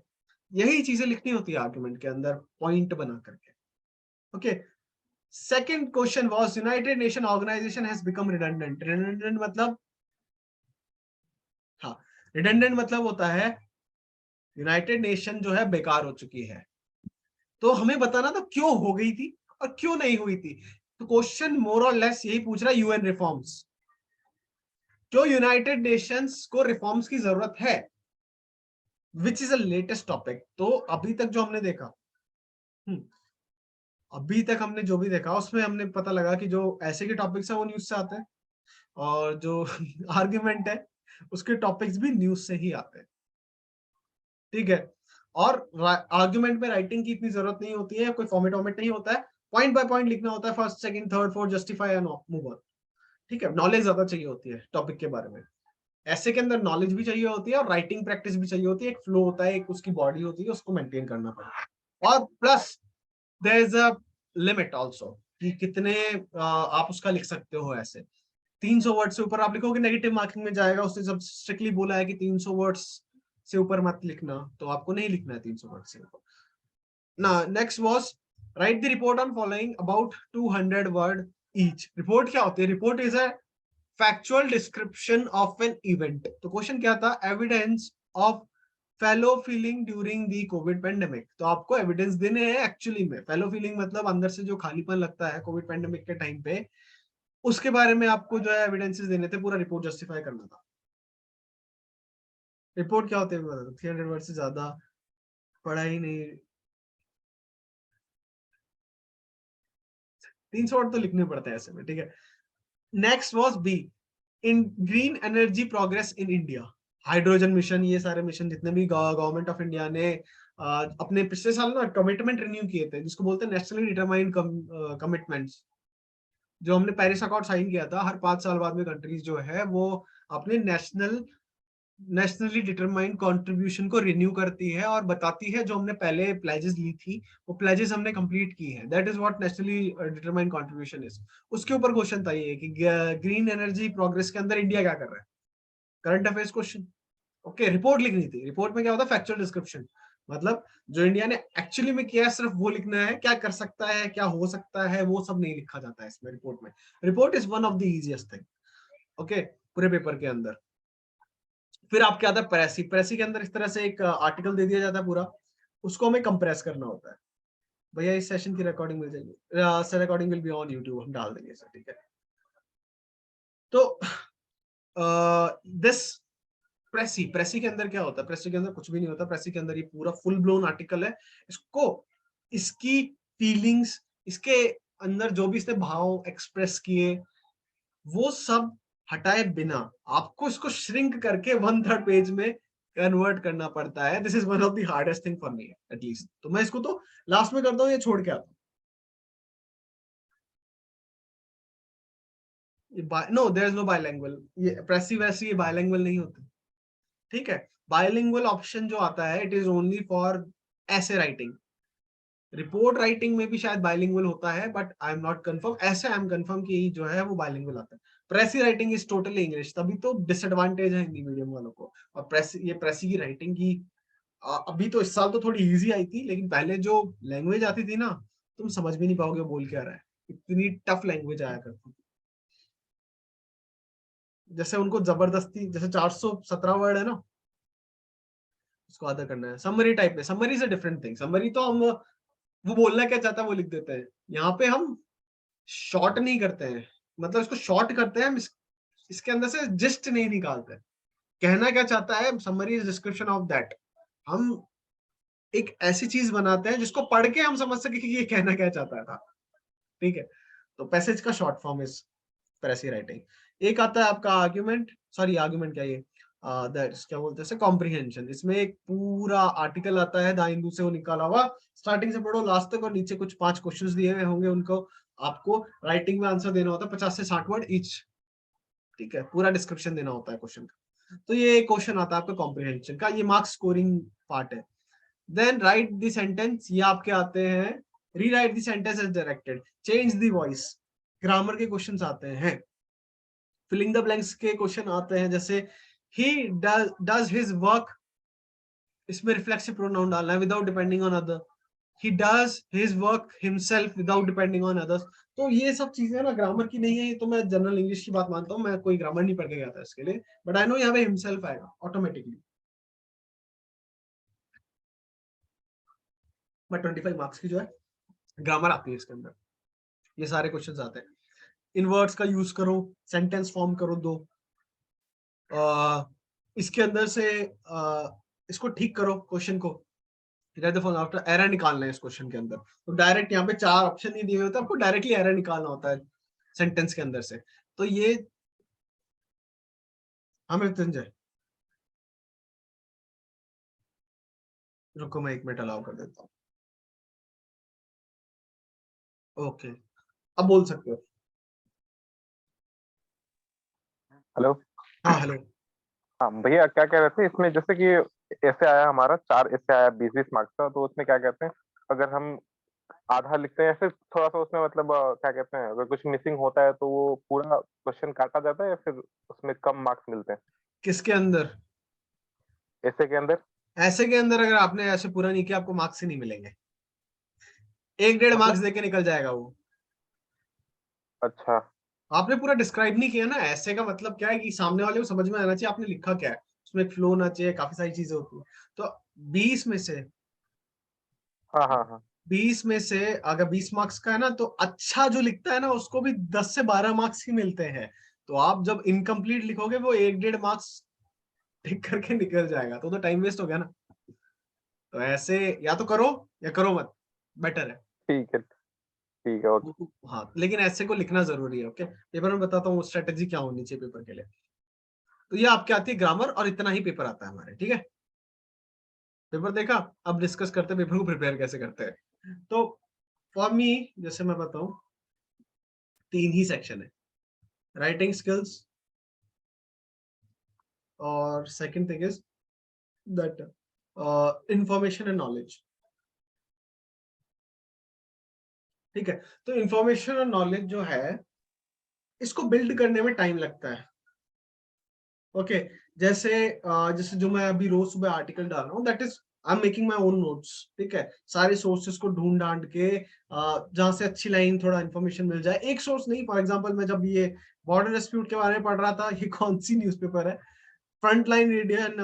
यही चीजें लिखनी होती है आर्गुमेंट के अंदर, पॉइंट बना करके। Okay, second question was United Nation organisation has become redundant. Redundant मतलब, हाँ, रिडंडेंट मतलब होता है यूनाइटेड नेशन जो है बेकार हो चुकी है। तो हमें बताना था क्यों हो गई थी और क्यों नहीं हुई थी। तो क्वेश्चन मोर और लेस यही पूछ रहा है, यूएन रिफॉर्म्स, जो यूनाइटेड नेशंस को रिफॉर्म्स की जरूरत है, which is a latest topic. तो अभी तक जो हमने देखा, हम्म, अभी तक हमने जो भी देखा उसमें हमने पता लगा कि जो ऐसे के टॉपिक्स है वो न्यूज से आते हैं, और जो आर्ग्यूमेंट है उसके टॉपिक्स भी न्यूज से ही आते हैं, ठीक है। और आर्ग्यूमेंट में राइटिंग की इतनी जरूरत नहीं होती है, कोई फॉर्मेट वॉर्मेट नहीं होता है, पॉइंट बाय पॉइंट लिखना होता है, first second third fourth, justify and move on, ठीक है। नॉलेज ज्यादा चाहिए होती है टॉपिक के बारे में, ऐसे के अंदर नॉलेज भी चाहिए होती है और राइटिंग प्रैक्टिस भी चाहिए होती है, एक फ्लो होता है, एक उसकी बॉडी होती है, उसको मेंटेन करना पड़ता है। और plus there is a limit also कि कितने आप उसका लिख सकते हो। ऐसे 300 वर्ड से ऊपर आप लिखोगे नेगेटिव मार्किंग में जाएगा, उसने जब स्ट्रिक्टली बोला है कि 300 वर्ड्स से ऊपर मत लिखना, तो आपको नहीं लिखना है 300 वर्ड से ऊपर ना। Next was right the report on following about 200 word each. Report क्या होती है? Report is a factual description of an event. तो क्वेश्चन क्या था? Evidence of fellow feeling during the Covid pandemic. तो आपको एविडेंस देने हैं एक्चुअली में। फेलो फीलिंग मतलब अंदर से जो खालीपन लगता है कोविड पेंडेमिक के टाइम पे, उसके बारे में आपको जो है एविडेंसेस देने थे, पूरा रिपोर्ट जस्टिफाई करना था। रिपोर्ट क्या होते हैं? 300 वर्ड से ज्यादा पढ़ा ही नहीं, 300 वर्ड तो लिखने पड़ते हैं ऐसे में, ठीक है। Next was B, in green energy progress in India. Hydrogen mission, ये सारे मिशन जितने भी गवर्नमेंट ऑफ इंडिया ने अपने पिछले साल ना कमिटमेंट रिन्यू किए थे, जिसको बोलते हैं नेशनली डिटरमाइंड कमिटमेंट्स। जो हमने पेरिस अकॉर्ड साइन किया था, हर 5 साल बाद में कंट्रीज जो है वो अपने नेशनली डिटरमाइंड कंट्रीब्यूशन को रिन्यू करती है और बताती है जो हमने पहले प्लेजेस ली थी वो प्लेजेस हमने कंप्लीट की है। That is what nationally determined contribution is. उसके ऊपर क्वेश्चन था ये कि ग्रीन एनर्जी प्रोग्रेस के अंदर इंडिया क्या कर रहा है, current affairs question. Okay, report लिखनी थी। रिपोर्ट में क्या होता है? फैक्चुअल डिस्क्रिप्शन, मतलब जो इंडिया ने एक्चुअली में किया है सिर्फ वो लिखना है, क्या कर सकता है, क्या हो सकता है, वो सब नहीं लिखा जाता है इसमें रिपोर्ट में। Report is one of the easiest thing, okay, पूरे पेपर के अंदर। फिर आपके आता है प्रेसी। प्रेसी के अंदर इस तरह से एक आर्टिकल दे दिया जाता है पूरा, उसको हमें कंप्रेस करना होता है। भैया इस सेशन की रिकॉर्डिंग मिल जाएगी, sir recording will be on YouTube, हम डाल देंगे सर, ठीक है। तो दिस प्रेसी, प्रेसी के अंदर क्या होता है? प्रेसी के अंदर कुछ भी नहीं होता। प्रेसी के अंदर ये पूरा फुल ब्लोन आर्टिकल है। इसको, इसकी फीलिंग्स, इसके अंदर जो भी इसने भाव एक्सप्रेस किए, वो सब हटाए बिना आपको इसको श्रिंक करके 1/3 पेज में कन्वर्ट करना पड़ता है। This is one of the hardest thing for me at least. तो मैं इसको तो लास्ट में करता हूँ, ये छोड़ के आता हूँ। नो देयर इज नो बायलैंग्वेल, ये प्रेसी वैसी ये बायलैंग्वेल नहीं होते, ठीक है। बायलिंगुअल ऑप्शन जो आता है इट इज ओनली फॉर ऐसे राइटिंग। रिपोर्ट राइटिंग में भी शायद बायलिंगुअल होता है, but I am not confirm. ऐसे आई एम कंफर्म कि जो है वो बायलिंगुअल आता है। प्रेसी राइटिंग इज टोटली इंग्लिश, तभी तो डिसएडवांटेज है हिंदी मीडियम वालों को। और प्रेसी की राइटिंग की अभी तो इस साल तो थोड़ी इजी आई थी, लेकिन पहले जो लैंग्वेज आती थी ना, तुम समझ भी नहीं पाओगे बोल क्या रहा है, इतनी टफ लैंग्वेज आया करती थी। जैसे उनको जबरदस्ती, जैसे 417 वर्ड है ना, उसको आधा करना है। समरी टाइप में, समरी से डिफरेंट थिंग। समरी तो हम वो बोलना क्या चाहता है वो लिख देते हैं। यहाँ पे हम शॉर्ट नहीं करते हैं, मतलब इसको शॉर्ट करते हैं हम, इसके अंदर से जिस्ट नहीं निकालते। कहना क्या चाहता है, summary is description of that. हम एक ऐसी चीज बनाते हैं जिसको पढ़ के हम समझ सके कि ये कहना क्या चाहता था, ठीक है। तो पैसेज का शॉर्ट फॉर्म इज पैरासी राइटिंग। एक आता है आपका आर्ग्यूमेंट, सॉरी आर्ग्यूमेंट क्या ये, दैट्स क्या बोलते हैं, कॉम्प्रिहेंशन। इसमें एक पूरा आर्टिकल आता है दाएं से वो निकाला हुआ, स्टार्टिंग से पढ़ो लास्ट तक, और नीचे कुछ 5 क्वेश्चंस दिए हुए होंगे, उनको आपको राइटिंग में आंसर देना होता है, 50 से 60 वर्ड ईच, ठीक है। पूरा डिस्क्रिप्शन देना होता है क्वेश्चन का। तो ये क्वेश्चन आता है आपका कॉम्प्रिहेंशन का, ये मार्क्स स्कोरिंग पार्ट है। देन राइट द सेंटेंस, ये आपके आते हैं rewrite the sentence as directed, change the voice, grammar के क्वेश्चंस आते हैं। फिलिंग द ब्लैंक्स के क्वेश्चन आते हैं, जैसे ही डज हिज वर्क, इसमें रिफ्लेक्सिव प्रोनाउन डालना है, without depending on other. He does his work himself without depending on others. तो ये सब चीजें ना ग्रामर की नहीं है, ये तो मैं जनरल इंग्लिश की बात मानता हूँ, मैं कोई ग्रामर नहीं पढ़ के गया था इसके लिए, बट आई नो यहाँ पे हिमसेल्फ आएगा ऑटोमेटिकली। बट 25 मार्क्स की जो है ग्रामर आती है इसके अंदर, ये सारे क्वेश्चंस आते हैं। इनवर्ड्स का यूज करो, सेंटेंस फॉर्म करो दो, इसके अंदर से इसको ठीक करो क्वेश्चन को, आफ्टर एरर निकालना है इस क्वेश्चन के अंदर। तो डायरेक्ट यहाँ पे 4 ऑप्शन नहीं दिए होते, आपको डायरेक्टली एरर निकालना होता है सेंटेंस के अंदर से। तो ये हमें मृत्युंजय, रुको मैं 1 मिनट अलाउ कर देता हूँ। ओके, अब बोल सकते हो। हेलो। हाँ हेलो। हाँ भैया, क्या कह रहे थे इसमें, जैसे कि ऐसे आया हमारा 4 ऐसे आया 20-20 मार्क्स का, तो उसमें क्या कहते हैं, अगर हम आधा लिखते हैं या फिर थोड़ा सा उसमें मतलब क्या कहते हैं, अगर कुछ मिसिंग होता है तो वो पूरा क्वेश्चन काटा जाता है या फिर उसमें कम मार्क्स मिलते हैं किसके अंदर? ऐसे के अंदर? ऐसे के अंदर अगर आपने ऐसे पूरा नहीं किया, आपको मार्क्स ही नहीं मिलेंगे, 1-1.5 मार्क्स मतलब देके निकल जाएगा वो। अच्छा। आपने पूरा डिस्क्राइब नहीं किया ना, ऐसे का मतलब क्या है कि सामने वाले को समझ में आना चाहिए आपने लिखा क्या है, उसमें फ्लो होना चाहिए, काफी सारी चीजें होती है। तो 20 में से हाँ हाँ हाँ। 20 में से अगर 20 मार्क्स का है ना, तो अच्छा जो लिखता है ना उसको भी 10 से 12 मार्क्स ही मिलते हैं। तो आप जब इनकम्प्लीट लिखोगे वो 1-1.5 मार्क्स टिक करके निकल जाएगा, तो टाइम वेस्ट हो गया ना। तो ऐसे या तो करो या करो मत, बेटर है। ठीक है ओके। हाँ लेकिन ऐसे को लिखना जरूरी है, ओके। पेपर में बताता हूँ स्ट्रेटेजी क्या होनी चाहिए पेपर के लिए। तो ये आपके आती है ग्रामर, और इतना ही पेपर आता है हमारे, ठीक है। पेपर देखा, अब डिस्कस करते हैं पेपर को प्रिपेयर कैसे करते हैं। तो फॉर मी, जैसे मैं बताऊं, 3 ही सेक्शन है, राइटिंग स्किल्स, और second thing is that information and knowledge, ठीक है। तो इंफॉर्मेशन और नॉलेज जो है, इसको बिल्ड करने में टाइम लगता है, ओके। जैसे जैसे जो मैं अभी रोज सुबह आर्टिकल डाल रहा हूँ, that is I am making my own notes, ठीक है। सारे सोर्सेस को ढूंढ ढांड के जहां से अच्छी लाइन थोड़ा इन्फॉर्मेशन मिल जाए, एक सोर्स नहीं। फॉर एग्जांपल मैं जब ये बॉर्डर डिस्प्यूट के बारे में पढ़ रहा था, ये कौन सी न्यूज़पेपर है, front line Indian,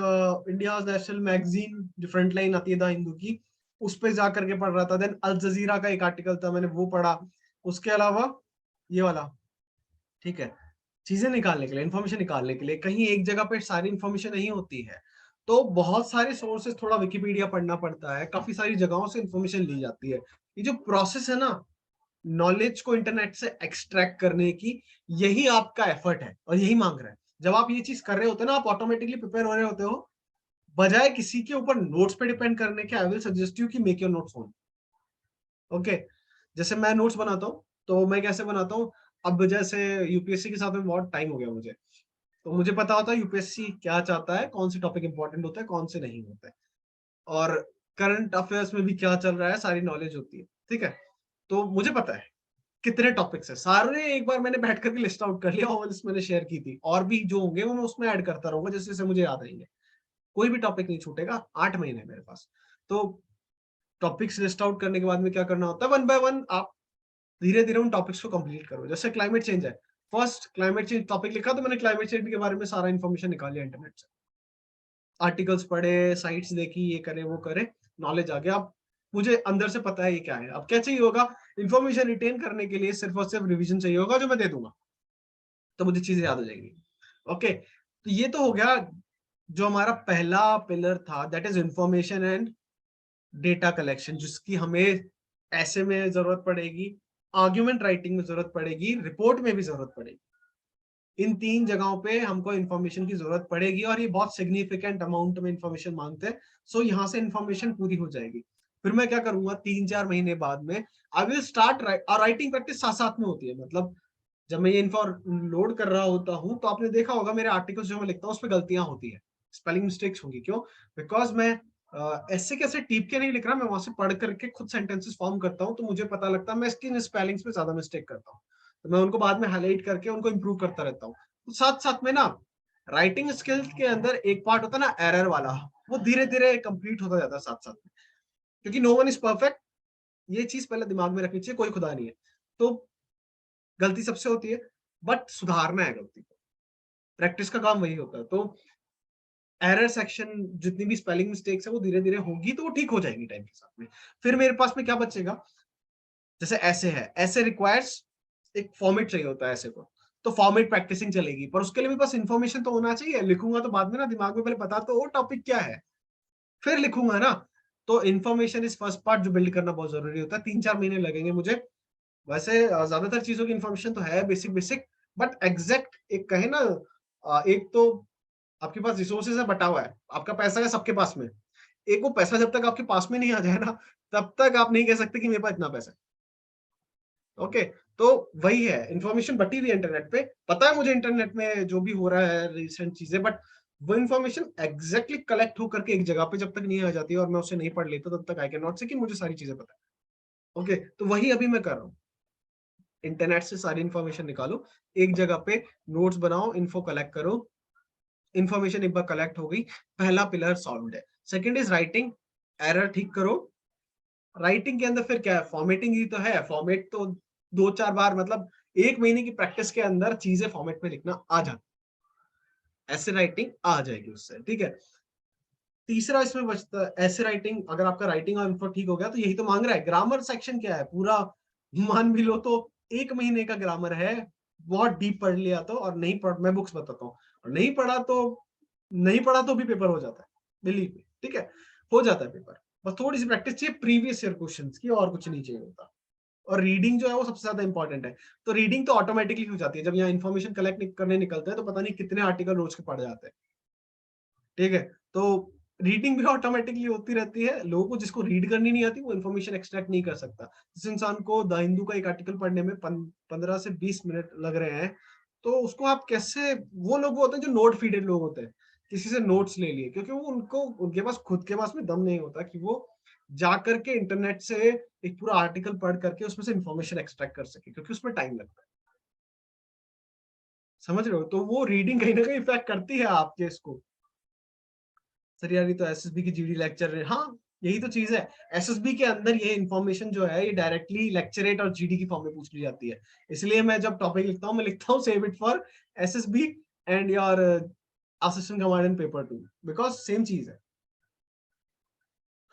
India national magazine, जो फ्रंट लाइन आती है द हिंदू की, उस पे जा करके पढ़ रहा था। देन अल जजीरा का एक आर्टिकल था, मैंने वो पढ़ा। उसके अलावा ये वाला, ठीक है, चीजें निकालने के लिए, इंफॉर्मेशन निकालने के लिए, कहीं एक जगह पे सारी इंफॉर्मेशन नहीं होती है, तो बहुत सारे सोर्सेस, थोड़ा विकिपीडिया पढ़ना पड़ता है, काफी सारी जगहों से इंफॉर्मेशन ली जाती है। ये जो प्रोसेस है ना, नॉलेज को इंटरनेट से एक्सट्रैक्ट करने की, यही आपका एफर्ट है और यही मांग रहा है। जब आप ये चीज कर रहे होते हो ना, आप ऑटोमेटिकली प्रिपेयर हो रहे होते हो, बजाय किसी के ऊपर नोट्स पे डिपेंड करने के। आई विल सजेस्ट यू कि make your notes own. Okay, जैसे मैं नोट्स बनाता हूँ, तो मैं कैसे बनाता हूँ, अब जैसे यूपीएससी के साथ में बहुत टाइम हो गया मुझे, तो मुझे पता होता है यूपीएससी क्या चाहता है, कौन से टॉपिक इंपॉर्टेंट होता है, कौन से नहीं होते हैं, और करंट अफेयर्स में भी क्या चल रहा है, सारी नॉलेज होती है। ठीक है, तो मुझे पता है कितने टॉपिक्स है, सारे एक बार मैंने बैठ करके लिस्ट आउट कर लिया, और लिस्ट मैंने शेयर की थी, और भी जो होंगे वो मैं उसमें ऐड करता रहूंगा जैसे जैसे मुझे याद आएंगे। कोई भी टॉपिक नहीं छूटेगा, 8 महीने मेरे पास। तो टॉपिक्स लिस्ट आउट करने के बाद में क्या करना होता है, वन बाय वन आप धीरे धीरे उन टॉपिक्स को कंप्लीट करो। जैसे क्लाइमेट चेंज है, फर्स्ट क्लाइमेट चेंज टॉपिक लिखा, तो मैंने क्लाइमेट चेंज के बारे में सारा इन्फॉर्मेशन निकाल लिया इंटरनेट से, आर्टिकल्स पढ़े, साइट्स देखी, ये करे वो करे, नॉलेज आ गया। अब मुझे अंदर से पता है ये क्या है। अब क्या चाहिए होगा, इन्फॉर्मेशन रिटेन करने के लिए सिर्फ और सिर्फ रिवीजन चाहिए होगा, जो मैं दे दूंगा, तो मुझे चीजें याद हो जाएंगी। ओके, तो ये तो हो गया जो हमारा पहला पिलर था, that is information and data collection, जिसकी हमें ऐसे में जरूरत पड़ेगी, आर्ग्यूमेंट राइटिंग में जरूरत पड़ेगी, रिपोर्ट में भी जरूरत पड़ेगी। इन 3 जगहों पे हमको इन्फॉर्मेशन की जरूरत पड़ेगी, और ये बहुत सिग्निफिकेंट अमाउंट में इन्फॉर्मेशन मांगते हैं। सो यहाँ से इन्फॉर्मेशन पूरी हो जाएगी। फिर मैं क्या करूंगा, 3-4 महीने बाद में I will start writing practice साथ साथ में होती है। मतलब जब मैं ये इन्फो लोड कर रहा होता हूँ, तो आपने देखा होगा मेरे आर्टिकल्स जो मैं लिखता हूँ उसमें गलतियां होती है, स्पेलिंग मिस्टेक्स होंगी। क्यों? बिकॉज मैं ऐसे कैसे टीप के नहीं लिख रहा, मैं वहां से पढ़ करके खुद सेंटेंसेस फॉर्म करता हूँ, तो मुझे पता लगता है मैं इसकी स्पेलिंग्स में ज्यादा मिस्टेक करता हूँ, तो मैं उनको बाद में हाईलाइट करके उनको इंप्रूव करता रहता हूँ। तो साथ साथ में ना, राइटिंग स्किल्स के अंदर एक पार्ट होता है ना एरर वाला, वो धीरे धीरे कंप्लीट होता जाता है साथ साथ में, क्योंकि नो वन इज परफेक्ट। ये चीज पहले दिमाग में रखनी चाहिए, कोई खुदा नहीं है। तो गलती सबसे होती है, बट सुधारना है गलती को, प्रैक्टिस का काम वही होता है। तो एरर सेक्शन, जितनी भी स्पेलिंग मिस्टेक्स है वो धीरे धीरे होगी, तो वो ठीक हो जाएगी टाइम के साथ में। फिर मेरे पास में क्या बचेगा, जैसे ऐसे है, ऐसे रिक्वायर्स एक फॉर्मेट चाहिए होता है ऐसे को, तो फॉर्मेट प्रैक्टिसिंग चलेगी, पर उसके लिए भी बस इन्फॉर्मेशन तो होना चाहिए। लिखूंगा तो बाद में ना, दिमाग में पहले पता तो वो टॉपिक क्या है, फिर लिखूंगा ना। तो इन्फॉर्मेशन इज फर्स्ट पार्ट जो बिल्ड करना बहुत जरूरी होता है। 3-4 महीने लगेंगे मुझे। वैसे ज्यादातर चीजों की इन्फॉर्मेशन तो है बेसिक बेसिक, बट एग्जैक्ट एक कहे ना, एक तो आपके पास रिसोर्सेज है, बटा हुआ है, आपका पैसा है सबके पास में, एक वो पैसा जब तक आपके पास में नहीं आ जाए ना, तब तक आप नहीं कह सकते कि मेरे पास इतना पैसा है। ओके, तो वही है, इंफॉर्मेशन बटी हुई है इंटरनेट पे, पता है मुझे इंटरनेट में जो भी हो रहा है रिसेंट चीजें, बट वो इन्फॉर्मेशन एग्जैक्टली कलेक्ट होकर के एक जगह पे जब तक नहीं आ जाती है और मैं उसे नहीं पढ़ लेता, तब तक आई कैन नॉट से कि मुझे सारी चीजें पता है। ओके, तो वही अभी मैं कर रहा हूँ। इंटरनेट से सारी इन्फॉर्मेशन निकालो, एक जगह पे नोट्स बनाओ, इन्फो कलेक्ट करो। इन्फॉर्मेशन एक बार कलेक्ट हो गई, पहला पिलर सॉल्व है। सेकंड इज राइटिंग, एरर ठीक करो। राइटिंग के अंदर फिर क्या है, फॉर्मेटिंग ही तो है। फॉर्मेट तो 2-4 बार, मतलब 1 महीने की प्रैक्टिस के अंदर चीजें फॉर्मेट में लिखना आ जाती, ऐसे राइटिंग आ जाएगी उससे। ठीक है, तीसरा इसमें बचता है ऐसे राइटिंग। अगर आपका राइटिंग और इन्फो ठीक हो गया, तो यही तो मांग रहा है। ग्रामर सेक्शन क्या है, पूरा मान भी लो तो 1 महीने का ग्रामर है, बहुत डीप पढ़ लिया तो, और नहीं पढ़, मैं बुक्स बताता हूँ, और नहीं पढ़ा तो भी पेपर हो जाता है, बिलीव मी। ठीक है, हो जाता है पेपर, बस थोड़ी सी प्रैक्टिस चाहिए प्रीवियस ईयर क्वेश्चंस की, और कुछ नहीं चाहिए होता। और रीडिंग जो है वो सबसे ज्यादा इंपॉर्टेंट है। तो रीडिंग तो ऑटोमेटिकली हो जाती है, जब यहाँ इन्फॉर्मेशन कलेक्ट करने निकलते हैं, तो पता नहीं कितने आर्टिकल रोज के पढ़ जाते हैं। ठीक है, तो रीडिंग भी ऑटोमेटिकली होती रहती है। लोगों को जिसको रीड करनी नहीं आती, वो इन्फॉर्मेशन एक्सट्रैक्ट नहीं कर सकता। जिस इंसान को द हिंदू का एक आर्टिकल पढ़ने में 15 से 20 मिनट लग रहे हैं, तो उसको आप कैसे, वो लोग होते हैं जो नोट फीडेड लोग होते हैं, किसी से नोट्स ले लिए, क्योंकि वो उनको उनके पास खुद के पास में दम नहीं होता कि वो जा करके इंटरनेट से एक पूरा आर्टिकल पढ़ करके उसमें से इंफॉर्मेशन एक्सट्रैक्ट कर सके, क्योंकि उसमें टाइम लगता है। समझ रहे हो? तो वो रीडिंग कहीं ना कहीं इफेक्ट करती है आपके इसको। सर यार, ये तो एसएसबी की जीडी लेक्चर है। हाँ, यही तो चीज है। एसएसबी के अंदर ये इन्फॉर्मेशन जो है, ये डायरेक्टली लेक्चरेट और जीडी की फॉर्म में पूछ ली जाती है। इसलिए मैं जब टॉपिक लिखता हूँ, मैं लिखता हूँ save it for SSB and your assistant commandant paper 2, because same चीज है।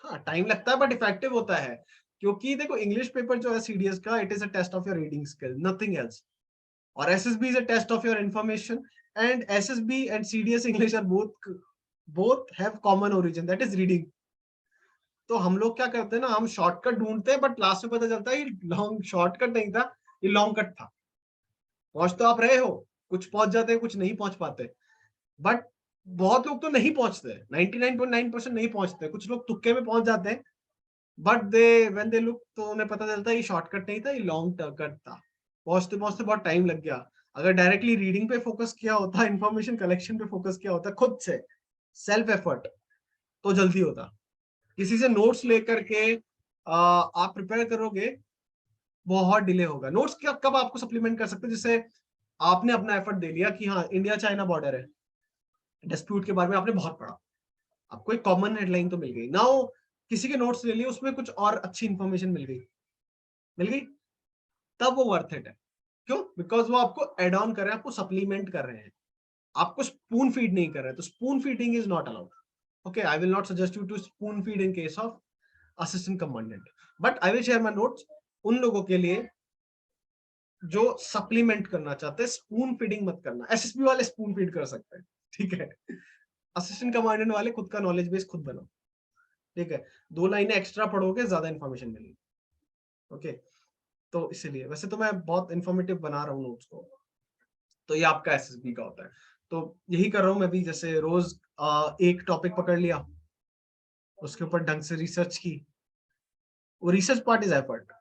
हाँ, टाइम लगता है, बट इफेक्टिव होता है। क्योंकि देखो, इंग्लिश पेपर जो है सीडीएस का, it is a test of your reading skill, nothing else. और SSB is a test of your information. And SSB and CDS English are both have common origin, that is reading. तो हम लोग क्या करते हैं ना, हम शॉर्टकट ढूंढते हैं, बट लास्ट में पता चलता है ये लॉन्ग शॉर्टकट नहीं था, ये लॉन्ग कट था। पहुंच तो आप रहे हो, कुछ पहुंच जाते हैं, कुछ नहीं पहुंच पाते, बट बहुत लोग तो नहीं पहुंचते, 99.9% नहीं पहुंचते, कुछ लोग तुक्के में पहुंच जाते हैं, but they when they look तो उन्हें पता चलता है ये शॉर्टकट नहीं था, ये लॉन्ग कट था। पहुंचते पहुंचते बहुत टाइम लग गया। अगर डायरेक्टली रीडिंग पे फोकस किया होता, इंफॉर्मेशन कलेक्शन पे फोकस किया होता खुद से, सेल्फ एफर्ट, तो जल्दी होता। किसी से नोट्स लेकर के आप प्रिपेयर करोगे, बहुत डिले होगा। नोट्स क्या कब आपको सप्लीमेंट कर सकते हैं, जैसे आपने अपना एफर्ट दे लिया कि हाँ इंडिया चाइना बॉर्डर है, डिस्प्यूट के बारे में आपने बहुत पढ़ा, आपको एक कॉमन हेडलाइन तो मिल गई, नाउ किसी के नोट्स ले लिए, उसमें कुछ और अच्छी इंफॉर्मेशन मिल गई, तब वो वर्थ इट है। क्यों? बिकॉज वो आपको एड ऑन कर रहे हैं, आपको सप्लीमेंट कर रहे हैं, आपको स्पून फीड नहीं कर रहे हैं, तो spoon feeding is not allowed. Okay, I will not suggest you two spoon feed in case of assistant commandant, but I will share my notes उन लोगों के लिए जो सप्लीमेंट करना चाहते हैं। स्पून फीडिंग मत करना, एसएसबी वाले स्पून फीड कर सकते हैं, ठीक है, असिस्टेंट कमांडेंट वाले खुद का नॉलेज बेस खुद बनाओ, ठीक है, 2 लाइनें एक्स्ट्रा पढ़ोगे, ज्यादा इन्फॉर्मेशन मिलेगी। ओके, तो इसीलिए वैसे तो मैं बहुत इन्फॉर्मेटिव बना रहा हूँ नोट्स को, तो ये आपका एसएसबी का होता है। तो यही कर रहा हूँ मैं भी, जैसे रोज एक टॉपिक पकड़ लिया, उसके ऊपर ढंग से रिसर्च की, वो रिसर्च पार्ट इज एफर्ट।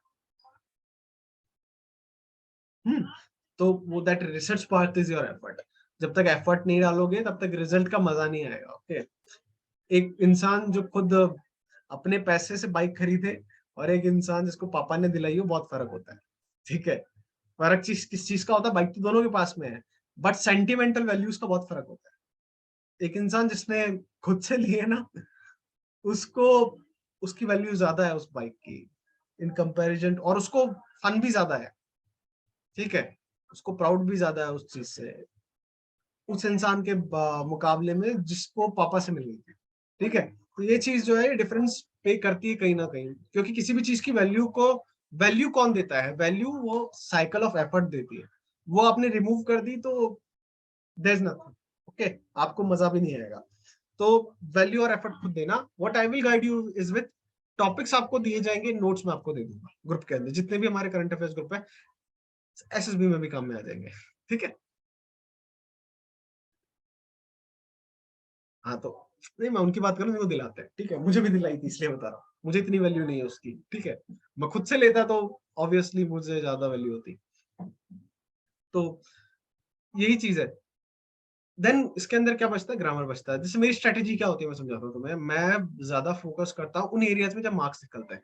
तो वो that research part is your effort. जब तक एफर्ट नहीं डालोगे तब तक रिजल्ट का मजा नहीं आएगा। ओके, एक इंसान जो खुद अपने पैसे से बाइक खरीदे और एक इंसान जिसको पापा ने दिलाई हो, बहुत फर्क होता है, ठीक है। फर्क चीज किस चीज का होता है? बाइक तो दोनों के पास में है, बट सेंटिमेंटल वैल्यूज का बहुत फर्क होता है। एक इंसान जिसने खुद से लिए ना, उसको उसकी वैल्यू ज्यादा है उस बाइक की इन कंपैरिजन, और उसको फन भी ज्यादा है, ठीक है, उसको प्राउड भी ज्यादा है उस चीज से, उस इंसान के मुकाबले में जिसको पापा से मिल गई थी, ठीक है। तो ये चीज जो है डिफरेंस पे करती है कहीं ना कहीं, क्योंकि किसी भी चीज की वैल्यू कौन देता है? वैल्यू वो साइकिल ऑफ एफर्ट देती है। वो आपने रिमूव कर दी तो देयर इज नथिंग, ओके, आपको मजा भी नहीं आएगा। तो वैल्यू और एफर्ट खुद देना। What I will guide you is with topics आपको दिए जाएंगे, नोट्स में आपको दे दूंगा ग्रुप के अंदर, जितने भी हमारे करंट अफेयर्स ग्रुप है, एसएसबी में भी काम में आ जाएंगे, ठीक है। हाँ, तो नहीं, मैं उनकी बात करूँ, वो दिलाते हैं, ठीक है, मुझे भी दिलाई थी इसलिए बता रहा हूँ, मुझे इतनी वैल्यू नहीं है उसकी, ठीक है। मैं खुद से लेता तो ऑब्वियसली मुझे ज्यादा वैल्यू होती। तो यही चीज है। देन इसके अंदर क्या बचता है? ग्रामर बचता है। जैसे मेरी स्ट्रेटेजी क्या होती है, मैं समझाता हूँ तुम्हें। मैं ज्यादा फोकस करता हूँ उन एरियाज में जब मार्क्स निकलते हैं।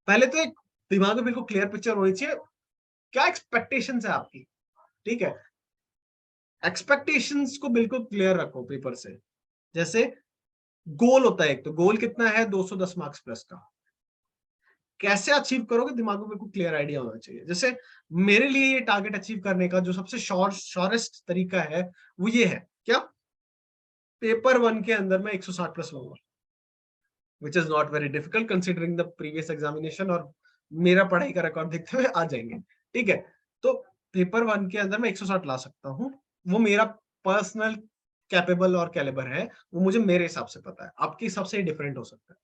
पहले तो एक दिमाग में बिल्कुल क्लियर पिक्चर होनी चाहिए, क्या एक्सपेक्टेशंस है आपकी, ठीक है। एक्सपेक्टेशंस को बिल्कुल क्लियर रखो पेपर से। जैसे गोल होता है, एक तो गोल कितना है, 210 मार्क्स प्लस का। कैसे अचीव करोगे, दिमाग में बिल्कुल क्लियर आइडिया होना चाहिए। जैसे मेरे लिए ये टारगेट अचीव करने का जो सबसे शॉर्टेस्ट तरीका है, वो ये है, क्या? पेपर 1 के अंदर मैं 160 प्लस लूंगा, which is not very difficult considering the previous examination, और मेरा पढ़ाई का रिकॉर्ड देखते हुए आ जाएंगे, ठीक है। तो पेपर 1 के अंदर मैं 160 ला सकता हूँ, वो मेरा पर्सनल कैपेबल और कैलिबर है, वो मुझे मेरे हिसाब से पता है। आपके हिसाब से डिफरेंट हो सकता है,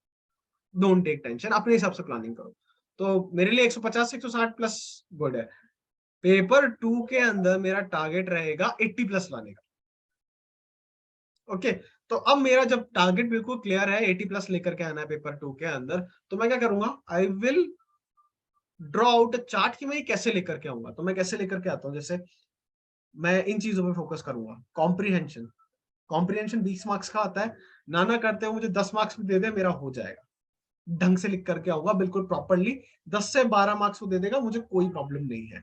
डोंट टेक टेंशन, अपने हिसाब से प्लानिंग करो। तो मेरे लिए 150 से 160 प्लस गुड है। पेपर 2 के अंदर मेरा टारगेट रहेगा 80 प्लस लाने का, ओके। तो अब मेरा जब टारगेट बिल्कुल क्लियर है, 80 प्लस लेकर के आना है पेपर 2 के अंदर, तो मैं क्या करूंगा? I will draw out a chart कि मैं ये कैसे लेकर के आऊंगा। तो मैं कैसे लेकर के आता हूँ, जैसे मैं इन चीजों पे फोकस करूंगा। कॉम्प्रीहेंशन, कॉम्प्रीहेंशन 20 मार्क्स का आता है, नाना करते हो मुझे 10 मार्क्स भी दे दे, मेरा हो जाएगा। ढंग से लिख करके आऊंगा बिल्कुल प्रॉपरली, 10 से 12 मार्क्स वो दे देगा, मुझे कोई प्रॉब्लम नहीं है।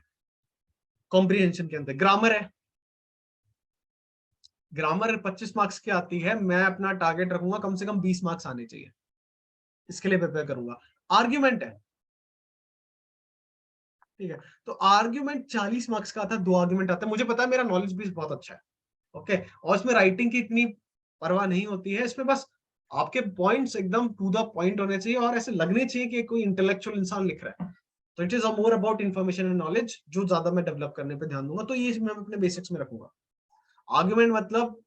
कॉम्प्रीहेंशन के अंदर ग्रामर है, ग्रामर 25 मार्क्स की आती है, मैं अपना टारगेट रखूंगा कम से कम 20 मार्क्स आने चाहिए, इसके लिए प्रिपेयर करूंगा। आर्ग्यूमेंट है, ठीक है, तो आर्ग्यूमेंट 40 मार्क्स का आता है, 2 आर्ग्यूमेंट आता है। मुझे पता है मेरा नॉलेज बेस बहुत अच्छा है, ओके, और इसमें राइटिंग की इतनी परवाह नहीं होती है। इसमें बस आपके पॉइंट्स एकदम टू द पॉइंट होने चाहिए, और ऐसे लगने चाहिए कि कोई इंटेलेक्चुअल इंसान लिख रहा है। तो it is a more about information and knowledge, जो ज्यादा मैं डेवलप करने पे ध्यान दूंगा, तो ये मैं अपने बेसिक्स में रखूंगा। आर्ग्यूमेंट मतलब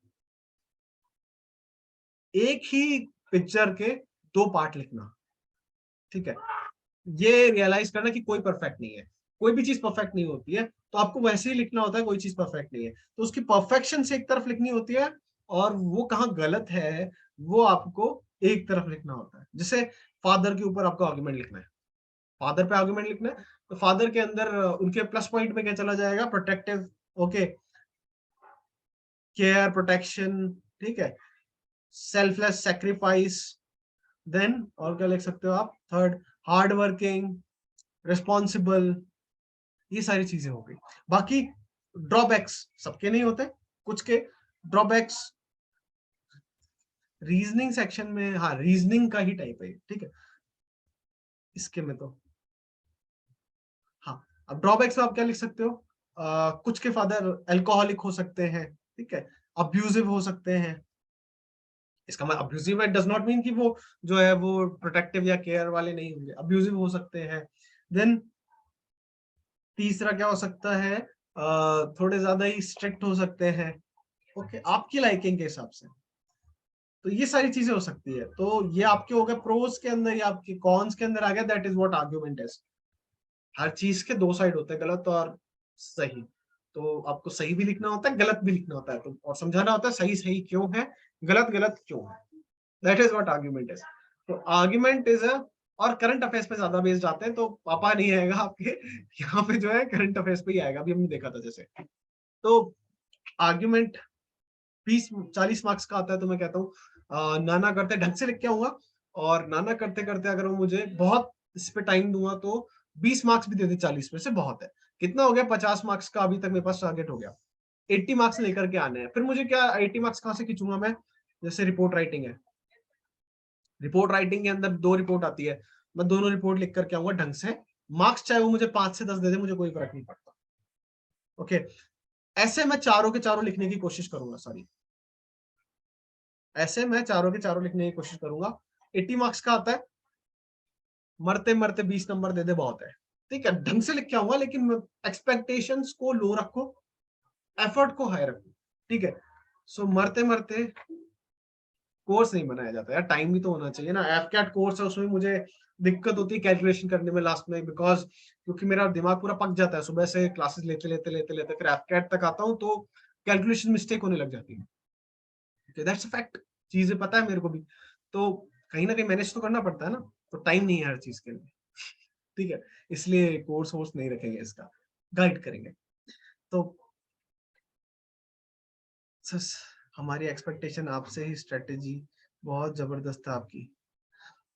एक ही पिक्चर के 2 पार्ट लिखना, ठीक है, ये रियलाइज करना कि कोई परफेक्ट नहीं है, कोई भी चीज परफेक्ट नहीं होती है, तो आपको वैसे ही लिखना होता है, कोई चीज परफेक्ट नहीं है तो उसकी परफेक्शन से एक तरफ लिखनी होती है, और वो कहाँ गलत है वो आपको एक तरफ लिखना होता है। जैसे फादर के ऊपर आपको आर्गुमेंट लिखना है, फादर पे आर्गुमेंट लिखना है, तो फादर के अंदर उनके प्लस पॉइंट में क्या चला जाएगा, प्रोटेक्टिव, ओके, केयर, प्रोटेक्शन, ठीक है, सेल्फलेस, सेक्रीफाइस, देन और क्या लिख सकते हो आप, थर्ड, हार्ड वर्किंग, रिस्पॉन्सिबल, ये सारी चीजें हो गई। बाकी ड्रॉबैक्स सबके नहीं होते, कुछ के ड्रॉबैक्स रीजनिंग सेक्शन में, हाँ रीजनिंग का ही टाइप है, ठीक है, इसके में तो हाँ। अब ड्रॉबैक्स में आप क्या लिख सकते हो, कुछ के फादर अल्कोहलिक हो सकते हैं, ठीक है, अब्यूजिव हो सकते हैं। इसका मतलब अब्यूजिव डज नॉट मीन कि वो जो है वो प्रोटेक्टिव या केयर वाले नहीं होंगे, अब्यूजिव हो सकते हैं। देन तीसरा क्या हो सकता है, थोड़े ज्यादा ही स्ट्रिक्ट हो सकते हैं, ओके, आपकी लाइकिंग के हिसाब से। तो ये सारी चीजें हो सकती है, तो ये आपके हो गए प्रोज के अंदर या आपके कॉन्स के अंदर आ गया, that is what argument is. हर चीज के दो साइड होते हैं, गलत और सही, तो आपको सही भी लिखना होता है, गलत भी लिखना होता है, तो और समझाना होता है सही सही क्यों है, गलत गलत क्यों है, that is what argument is. तो आर्गुमेंट इज अ, और करंट अफेयर्स पे ज्यादा बेस्ड आते हैं, तो पापा नहीं आएगा आपके यहाँ पे, जो है करंट अफेयर्स पे ही आएगा, अभी हमने देखा था जैसे। तो आर्ग्यूमेंट 20-40 मार्क्स का आता है, तो मैं कहता हूँ नाना करते ढंग से लिख के आऊंगा, और नाना करते करते अगर वो मुझे बहुत इस पे टाइम दूंगा तो 20 मार्क्स भी दे दे 40 में से बहुत है। कितना हो गया, 50 मार्क्स का अभी तक मेरे पास टारगेट हो गया। 80 मार्क्स लेकर के आने हैं, फिर मुझे क्या 80 मार्क्स कहाँ से खींचूंगा मैं, जैसे रिपोर्ट राइटिंग है, रिपोर्ट राइटिंग के अंदर 2 रिपोर्ट आती है, मैं दोनों रिपोर्ट लिख करके आऊंगा ढंग से, मार्क्स चाहे वो मुझे 5 से 10 दे दे, मुझे कोई फर्क नहीं पड़ता, ओके। ऐसे मैं चारों के चारों लिखने की कोशिश करूंगा, सॉरी, ऐसे मैं चारों के चारों लिखने की कोशिश करूंगा। 80 मार्क्स का आता है, मरते मरते 20 नंबर दे दे बहुत है, ठीक है, ढंग से लिख के आऊंगा, लेकिन एक्सपेक्टेशंस को लो रखो, एफर्ट को हाई रखो, ठीक है। सो मरते मरते कोर्स नहीं बनाया जाता यार, टाइम भी तो होना चाहिए ना। एफ कैट कोर्स है, उसमें मुझे दिक्कत होती है कैलकुलेशन करने में लास्ट में, बिकॉज क्योंकि मेरा दिमाग पूरा पक जाता है सुबह से क्लासेस लेते लेते लेते लेते, फिर एफ कैट तक आता हूँ तो कैलकुलेशन मिस्टेक होने लग जाती है, दैट्स अ फैक्ट, चीजें पता है मेरे को भी, तो कहीं ना कहीं मैनेज तो करना पड़ता है ना, तो टाइम नहीं है हर चीज के लिए, ठीक है, इसलिए कोर्स वोर्स नहीं रखेंगे, इसका गाइड करेंगे। तो सस हमारी एक्सपेक्टेशन आपसे ही, स्ट्रेटेजी बहुत जबरदस्त है आपकी,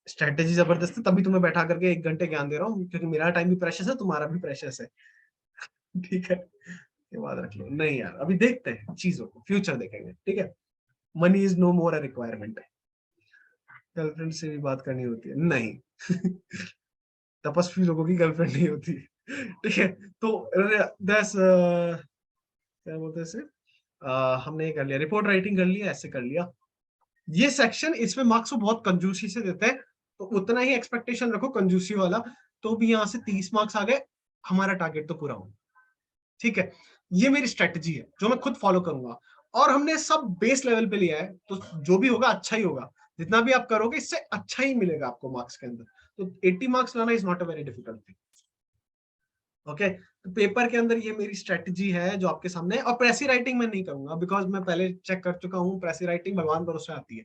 स्ट्रेटेजी जबरदस्त है, तभी तुम्हें बैठा करके 1 घंटे ज्ञान दे रहा हूँ, क्योंकि मेरा टाइम भी प्रेशियस है, तुम्हारा भी प्रेशियस है, ठीक है, ये बात रख लो। नहीं यार, अभी देखते हैं चीजों को, फ्यूचर देखेंगे, ठीक है, money is no more a requirement. Girlfriend से भी बात करनी होती है, नहीं तपस्वी लोगों की गर्लफ्रेंड नहीं होती, ठीक है। तो दस क्या बोलते हैं इसे, हमने ये कर लिया, रिपोर्ट राइटिंग कर लिया, ऐसे कर लिया, ये सेक्शन, इसमें मार्क्स को बहुत कंजूसी से देते हैं, तो उतना ही एक्सपेक्टेशन रखो कंजूसी वाला, तो भी यहाँ से 30 मार्क्स आ गए, हमारा टारगेट तो पूरा हो, ठीक है। ये मेरी स्ट्रेटजी है जो मैं खुद फॉलो करूंगा, और हमने सब बेस लेवल पे लिया है, तो जो भी होगा अच्छा ही होगा, जितना भी आप करोगे इससे अच्छा ही मिलेगा आपको मार्क्स के अंदर, तो 80 मार्क्स लाना is not a very difficult thing, okay. तो पेपर के अंदर ये मेरी स्ट्रेटजी है जो आपके सामने है, और प्रेसी राइटिंग मैं नहीं करूंगा, बिकॉज मैं पहले चेक कर चुका हूँ, प्रेसी राइटिंग भगवान भरोसे आती है,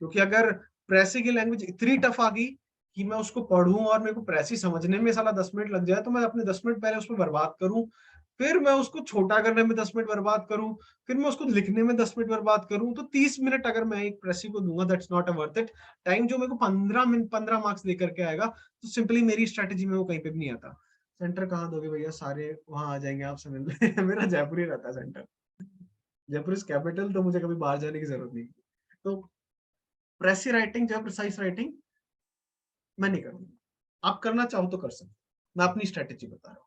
क्योंकि अगर प्रेसी की लैंग्वेज इतनी टफ आ गई कि मैं उसको पढ़ूं और मेरे को प्रेसी समझने में साला 10 मिनट लग जाए, तो मैं अपने 10 मिनट पहले उसमें बर्बाद करूं, फिर मैं उसको छोटा करने में 10 मिनट बर्बाद करूं, फिर मैं उसको लिखने में 10 मिनट बर्बाद करूं, तो 30 मिनट अगर मैं एक प्रेसी को दूंगा, that's not a worth it time, जो मेरे को 15 मिनट 15 मार्क्स लेकर के आएगा, तो सिंपली मेरी स्ट्रेटेजी में वो कहीं पे भी नहीं आता। सेंटर कहाँ दोगे भैया, सारे वहां आ जाएंगे आपसे मिलने मेरा जयपुर ही रहता है सेंटर, जयपुर इज कैपिटल, तो मुझे कभी बाहर जाने की जरूरत नहीं। तो प्रेसी राइटिंग जो प्रिसाइज राइटिंग मैं नहीं करूंगा, आप करना चाहो तो कर सकते, मैं अपनी स्ट्रेटेजी बता रहा हूँ,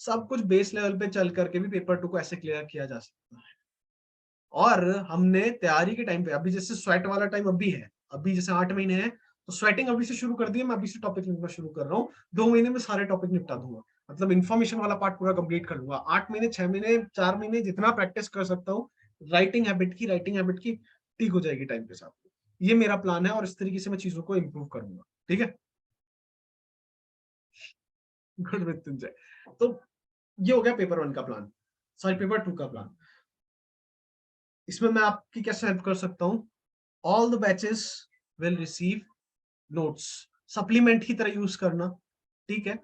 सब कुछ बेस लेवल पे चल करके भी पेपर 2 को ऐसे क्लियर किया जा सकता है। और हमने तैयारी के टाइम पे, अभी जैसे स्वेट वाला टाइम अभी है, अभी जैसे 8 महीने हैं, तो स्वेटिंग अभी से शुरू कर दी है, मैं अभी से टॉपिक लिखना शुरू कर रहा हूँ, 2 महीने में सारे टॉपिक निपटा दूंगा, मतलब इन्फॉर्मेशन वाला पार्ट पूरा कंप्लीट कर लूंगा, 8 महीने 6 महीने 4 महीने जितना प्रैक्टिस कर सकता हूँ, राइटिंग हैबिट की ठीक हो जाएगी टाइम के साथ, ये मेरा प्लान है, और इस तरीके से मैं चीजों को इम्प्रूव करूंगा, ठीक है। गुड मृत्युंजय। तो ये हो गया पेपर 1 का प्लान, सॉरी पेपर 2 का प्लान। इसमें मैं आपकी कैसे हेल्प कर सकता हूँ? All the batches will receive notes, supplement की तरह यूज करना, ठीक है?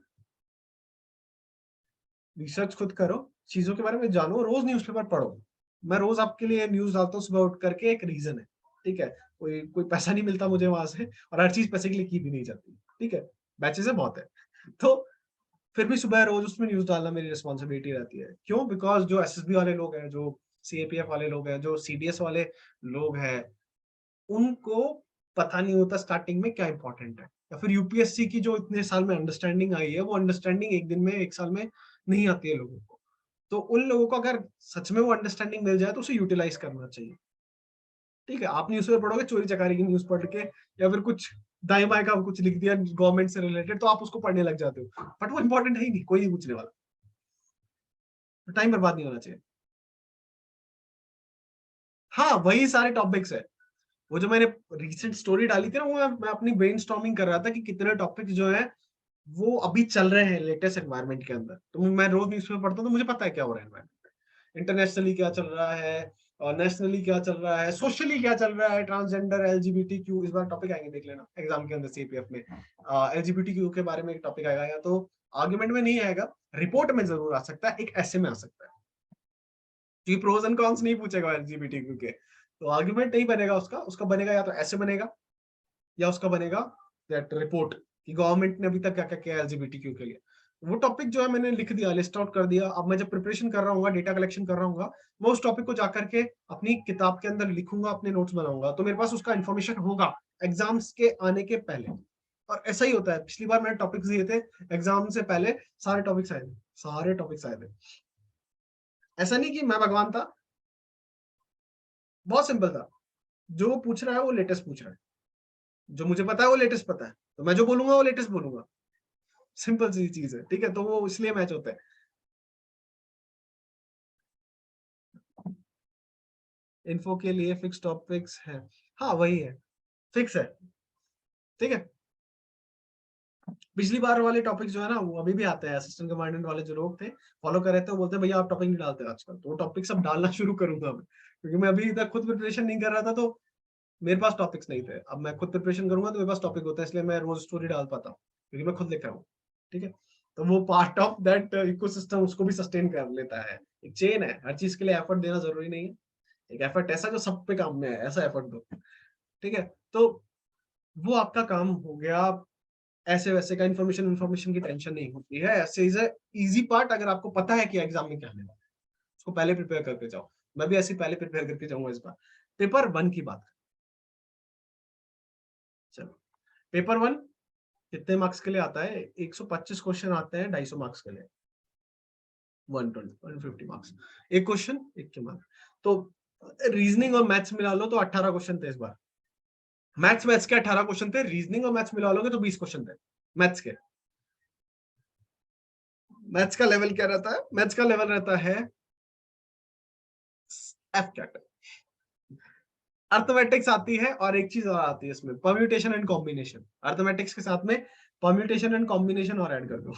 रिसर्च खुद करो, चीजों के बारे में जानो, रोज न्यूज़पेपर पढ़ो। मैं रोज आपके लिए न्यूज डालता हूँ सुबह उठ करके, एक रीजन है, ठीक है? कोई कोई पैसा नहीं मिलता मुझे वहां से, और हर चीज पैसे के लिए की भी नहीं जाती, ठीक है? बैचेस है बहुत है, तो फिर भी सुबह रोज उसमें न्यूज डालना मेरी रिस्पॉन्सिबिलिटी रहती है। क्यों? बिकॉज जो एसएसबी वाले लोग हैं, जो सीएपीएफ वाले लोग हैं, जो सीडीएस वाले लोग हैं, उनको पता नहीं होता स्टार्टिंग में क्या इंपॉर्टेंट है, या फिर यूपीएससी की जो इतने साल में अंडरस्टैंडिंग आई है, वो अंडरस्टैंडिंग एक दिन में, एक साल में नहीं आती है लोगों को। तो उन लोगों को अगर सच में वो अंडरस्टैंडिंग मिल जाए तो उसे यूटिलाइज करना चाहिए, ठीक है? आप न्यूज़पेपर पढ़ोगे चोरी चकारी की न्यूज़ पढ़ के, या फिर कुछ दाएं बाएं का कुछ लिख दिया गवर्नमेंट से रिलेटेड, तो आप उसको पढ़ने लग जाते हो, बट वो इंपॉर्टेंट है ही नहीं, कोई नहीं पूछने वाला, तो टाइम बर्बाद नहीं होना चाहिए। हाँ, वही सारे टॉपिक्स है। वो जो मैंने रिसेंट स्टोरी डाली थी ना, वो मैं अपनी ब्रेनस्टॉर्मिंग कर रहा था कि कितने टॉपिक्स जो है वो अभी चल रहे हैं लेटेस्ट एनवायरनमेंट के अंदर। तो मैं रोज न्यूज़पेपर पढ़ता हूँ, तो मुझे पता है क्या हो रहा है एनवायरनमेंट में, इंटरनेशनली क्या चल रहा है, और नेशनली क्या चल रहा है, सोशली क्या चल रहा है, ट्रांसजेंडर, एलजीबीटीक्यू, इस बार टॉपिक आएंगे, देख लेना एग्जाम के अंदर सीपीएफ में। एलजीबीटीक्यू के बारे में एक टॉपिक आएगा, या तो आर्गुमेंट में नहीं आएगा, रिपोर्ट में जरूर आ सकता है, एक ऐसे में आ सकता है, क्योंकि प्रोज एंड कॉन्स नहीं पूछेगा एलजीबीटीक्यू के, तो आर्गुमेंट नहीं बनेगा उसका। उसका बनेगा या तो ऐसे बनेगा, या उसका बनेगा दैट रिपोर्ट कि गवर्नमेंट ने अभी तक क्या क्या किया एलजीबीटीक्यू के लिए। वो टॉपिक जो है मैंने लिख दिया, लिस्ट आउट कर दिया। अब मैं जब प्रिपरेशन कर रहा हूँ, डेटा कलेक्शन कर रहा हूँ, मैं उस टॉपिक को जाकर के अपनी किताब के अंदर लिखूंगा, अपने नोट्स बनाऊंगा, तो मेरे पास उसका इन्फॉर्मेशन होगा एग्जाम्स के आने के पहले। और ऐसा ही होता है, पिछली बार मैंने टॉपिक्स दिए थे एग्जाम से पहले, सारे टॉपिक्स आए थे, सारे टॉपिक्स आए थे। ऐसा नहीं कि मैं भगवान था, बहुत सिंपल था। जो वो पूछ रहा है वो लेटेस्ट पूछ रहा है, जो मुझे पता है वो लेटेस्ट पता है, तो मैं जो बोलूंगा वो लेटेस्ट बोलूंगा। सिंपल सी चीज है, ठीक है? तो वो इसलिए मैच होता है। इन्फो के लिए फिक्स टॉपिक्स है, हाँ वही है, फिक्स है, ठीक है? पिछली बार वाले टॉपिक जो है ना, वो अभी भी आते हैं। असिस्टेंट कमांडेंट वाले जो लोग थे, फॉलो कर रहे थे, वो बोलते हैं भैया आप टॉपिक नहीं डालते आजकल, तो वो टॉपिक सब डालना शुरू करूंगा मैं, क्योंकि मैं अभी तक खुद प्रिपरेशन नहीं कर रहा था, तो मेरे पास टॉपिक्स नहीं थे। अब मैं खुद प्रिपरेशन करूंगा तो मेरे पास टॉपिक होता है, इसलिए मैं रोज स्टोरी डाल पाता हूँ, क्योंकि मैं खुद लिख रहा हूँ, ठीक है? तो वो पार्ट ऑफ दैट इकोसिस्टम उसको भी सस्टेन कर लेता है। एक चेन है, हर चीज के लिए एफर्ट देना जरूरी नहीं है। एक एफर्ट ऐसा जो सब पे काम में है, ऐसा एफर्ट दो, ठीक है? तो वो आपका काम हो गया। ऐसे वैसे का इन्फॉर्मेशन इन्फॉर्मेशन की टेंशन नहीं होती है, ऐसे इज इजी पार्ट। अगर आपको पता है कि एग्जाम में क्या लेना है, उसको पहले प्रिपेयर करके जाओ। मैं भी ऐसे पहले प्रिपेयर करके जाऊंगा इस बार। पेपर 1 की बात, चलो पेपर 1 कितने मार्क्स के लिए आता है? 125 क्वेश्चन आते हैं 250 मार्क्स के लिए, 120 150 मार्क्स एक क्वेश्चन, एक के मार्क्स। तो रीजनिंग और मैथ्स मिला लो तो 18 क्वेश्चन थे इस बार। मैथ्स मैथ्स के 18 क्वेश्चन थे, रीजनिंग और मैथ्स मिला लोगे तो 20 क्वेश्चन थे मैथ्स के। मैथ्स का लेवल क्या रहता है? मैथ्स का लेवल रहता है एफ कैट। अर्थमेटिक्स आती है, और एक चीज और आती है इसमें, परम्यूटेशन एंड कॉम्बिनेशन। अर्थमेटिक्स के साथ में परम्यूटेशन एंड कॉम्बिनेशन और ऐड कर दो,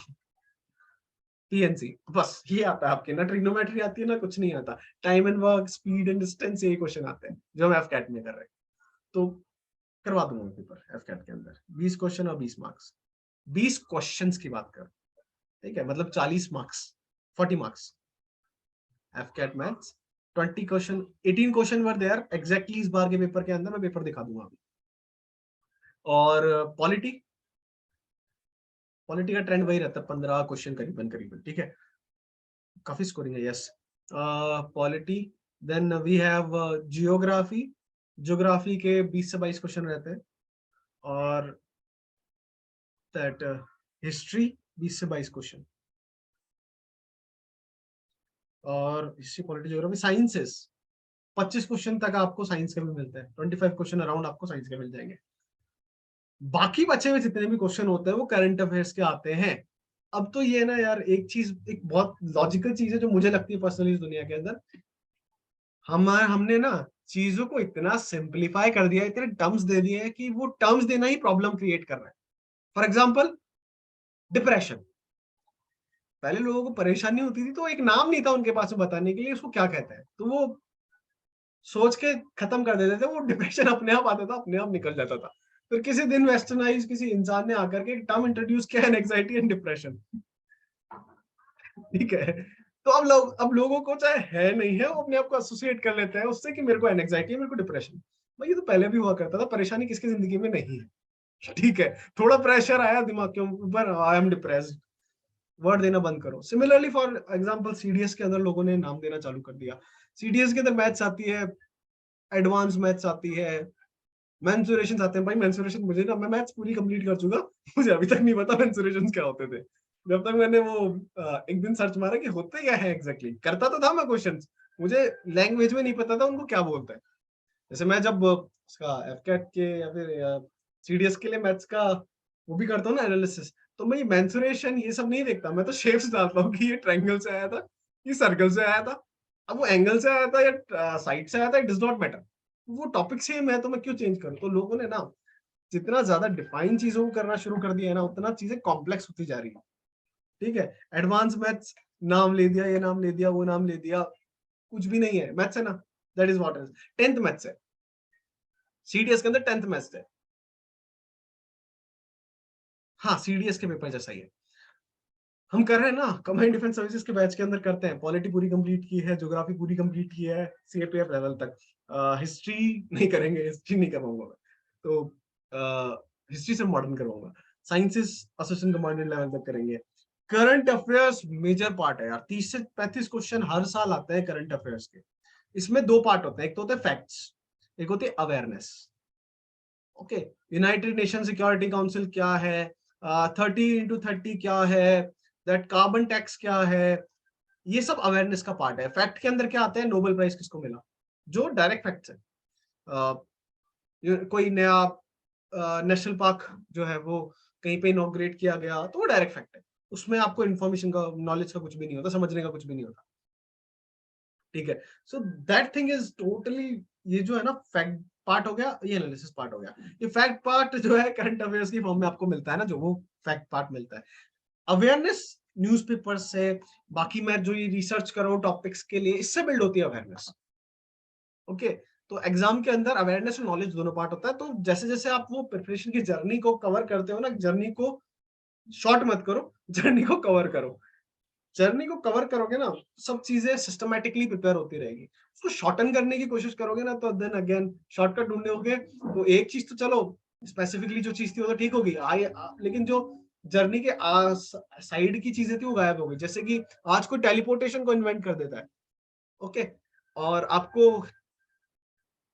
पीएनसी। बस ये आता है आपके, ना ट्रिग्नोमेट्री आती है ना कुछ नहीं आता। Time and work, speed and distance, यही क्वेश्चन आते हैं जो हम एफ कैट में कर रहे हैं। तो करवा दूंगा पेपर एफ कैट के अंदर 20 क्वेश्चन और 20 मार्क्स। 20 क्वेश्चंस की बात कर, ठीक है? मतलब 40 marks, 40 marks AFCAT maths. 20 question, 18 question were there exactly इस बार के पेपर के अंदर। मैं पेपर दिखा दूंगा अभी। और पॉलिटी, पॉलिटी का ट्रेंड वही रहता है, 15 क्वेश्चन करीबन करीबन, ठीक है? काफी स्कोरिंग है, yes. Polity, then we have geography. Geography के 20 से 22 क्वेश्चन रहते हैं। और दैट हिस्ट्री, 20 से 22 क्वेश्चन। और history, polity, geography, sciences 25 question तक आपको साइंस के भी मिलते हैं। 25 क्वेश्चन अराउंड आपको साइंस के मिल जाएंगे। बाकी बचे हुए जितने भी क्वेश्चन होते हैं वो करंट अफेयर्स के आते हैं। अब तो ये ना यार, एक चीज, एक बहुत लॉजिकल चीज है जो मुझे लगती है पर्सनली इस दुनिया के अंदर, हमने ना चीजों को इतना सिंप्लीफाई कर दिया, इतने टर्म्स दे दिए हैं कि वो टर्म्स देना ही प्रॉब्लम क्रिएट कर रहा है। फॉर एग्जाम्पल डिप्रेशन, पहले लोगों को परेशानी होती थी तो एक नाम नहीं था उनके पास में बताने के लिए उसको क्या कहते हैं, तो वो सोच के खत्म कर देते थे, वो डिप्रेशन अपने आप आता था, अपने आप निकल जाता था। फिर किसी दिन वेस्टर्नाइज किसी इंसान ने आकर के एक टर्म इंट्रोड्यूस किया, एंग्जाइटी एंड डिप्रेशन। ठीक है, तो अब लोगों को चाहे है नहीं है, वो अपने आप को एसोसिएट कर लेते हैं उससे कि मेरे को एंग्जाइटी है, मेरे को डिप्रेशन। भाई ये तो पहले भी हुआ करता था, परेशानी किसकी जिंदगी में नहीं है। ठीक है, थोड़ा प्रेशर आया दिमाग के ऊपर, आई एम डिप्रेस्ड, वर्ड देना बंद करो। सिमिलरली फॉर एग्जांपल सीडीएस के अंदर लोगों ने नाम देना चालू कर दिया। सीडीएस के अंदर मैथ्स आती है, एडवांस मैथ्स आती है, मेंसुरेशंस आते हैं। भाई मेंसुरेशन मुझे ना, मैं मैथ्स पूरी कंप्लीट कर चुका, मुझे अभी तक नहीं पता मेंसुरेशंस क्या होते थे। जब तक मैंने वो एक दिन सर्च मारा कि होते क्या है एग्जैक्टली, करता तो था मैं क्वेश्चंस, मुझे लैंग्वेज में नहीं पता था उनको क्या बोलते हैं। जैसे मैं जब उसका एफकेट के या फिर सीडीएस के लिए मैथ्स का वो भी करता हूँ ना एनालिसिस, तो मैं ये मेंसुरेशन ये सब नहीं देखता, मैं तो शेप्स डालता हूँ कि ये ट्रायंगल से आया था, ये सर्कल से आया था। अब वो एंगल से आया था या साइड से आया था, इट डज नॉट मैटर, वो टॉपिक सेम है तो मैं क्यों चेंज करूँ। तो लोगों ने ना जितना ज्यादा डिफाइन चीजों को करना शुरू कर दिया है ना, उतना चीजें कॉम्प्लेक्स होती जा रही है। ठीक है, एडवांस मैथ्स नाम ले दिया, ये नाम ले दिया, वो नाम ले दिया, कुछ भी नहीं है, मैथ्स है ना, that is what is. 10th maths है, सीडीएस के अंदर 10th मैथ्स है। हाँ, सीडीएस के पेपर जैसा ही है। हम कर रहे हैं ना, कमांड डिफेंस सर्विसेज के बैच के अंदर करते हैं, पॉलिटी पूरी कंप्लीट की है, ज्योग्राफी पूरी कंप्लीट की है, सीएपीएफ लेवल तक। हिस्ट्री नहीं करेंगे, हिस्ट्री नहीं करवाऊंगा मैं, तो हिस्ट्री से मॉडर्न करवाऊंगा। साइंसेस असिस्टेंट कमांडेंट लेवल तक करेंगे। करंट अफेयर्स मेजर पार्ट है यार, 30 से 35 क्वेश्चन हर साल आते हैं करंट अफेयर्स के। इसमें दो पार्ट होते हैं, एक तो होते हैं फैक्ट्स, एक होती है awareness. Okay, United nation security council क्या है, 30x30 क्या है, दैट कार्बन टैक्स क्या है, ये सब अवेयरनेस का पार्ट है। फैक्ट के अंदर क्या आते हैं, नोबेल प्राइज किसको मिला, जो डायरेक्ट फैक्ट्स है। कोई नया नेशनल पार्क जो है वो कहीं पे इनॉग्रेट किया गया, तो वो डायरेक्ट फैक्ट है, उसमें आपको इन्फॉर्मेशन का, नॉलेज का कुछ भी नहीं होता, समझने का कुछ भी नहीं होता। ठीक है, so that thing is totally, ये जो है ना फैक्ट पार्ट हो गया, ये एनालिसिस पार्ट हो गया। ये फैक्ट पार्ट जो है करंट अफेयर्स की फॉर्म में आपको मिलता है ना, जो वो फैक्ट पार्ट मिलता है। अवेयरनेस न्यूज़पेपर से, बाकी मैं जो ये रिसर्च कर रहा हूँ टॉपिक्स के लिए, इससे बिल्ड होती है अवेयरनेस। ओके, तो एग्जाम के अंदर अवेयरनेस और नॉलेज दोनों पार्ट होता है। तो जैसे जैसे आप वो प्रिपरेशन की जर्नी को कवर करते हो ना, जर्नी को शॉर्ट मत करो, जर्नी को कवर करो। जर्नी को कवर करोगे ना, सब चीजें सिस्टमैटिकली प्रिपेयर होती रहेगी। उसको शॉर्टन करने की कोशिश करोगे ना, तो देन अगेन शॉर्टकट ढूंढोगे, तो एक चीज तो चलो स्पेसिफिकली जो चीज थी वो तो ठीक होगी, लेकिन जो जर्नी के साइड की चीजें थी वो गायब हो गई। जैसे कि आज कोई टेलीपोर्टेशन को इन्वेंट कर देता है, ओके, और आपको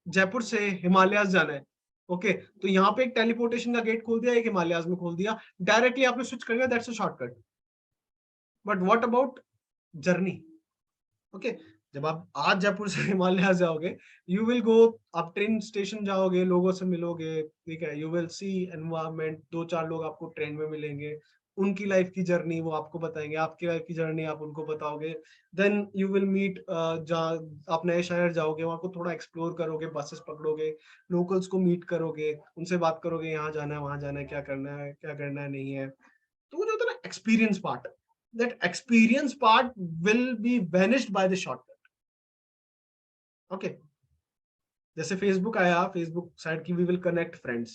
जयपुर से हिमालयाज जाना है, ओके, तो यहाँ पे एक टेलीपोर्टेशन का गेट खोल दिया, एक हिमालयाज में खोल दिया, डायरेक्टली आपने स्विच कर दिया, that's a shortcut. But what about journey? Okay, जब आप आज जयपुर से हिमालय जाओगे, यू विल गो, आप ट्रेन स्टेशन जाओगे, लोगों से मिलोगे, ठीक है, यू विल सी एनवायरनमेंट, दो चार लोग आपको ट्रेन में मिलेंगे, उनकी लाइफ की जर्नी वो आपको बताएंगे, आपकी लाइफ की जर्नी आप उनको बताओगे। देन यू विल मीट, जहाँ आप नए शहर जाओगे वहां को थोड़ा एक्सप्लोर करोगे, बसेस पकड़ोगे, लोकल्स को मीट करोगे, उनसे बात करोगे, यहाँ जाना है, वहां जाना है, क्या करना है, क्या करना है, नहीं है। तो वो जो होता है ना experience part, that experience part will be vanished by the shortcut. Okay, जैसे फेसबुक आया, फेसबुक साइड की वी विल कनेक्ट फ्रेंड्स,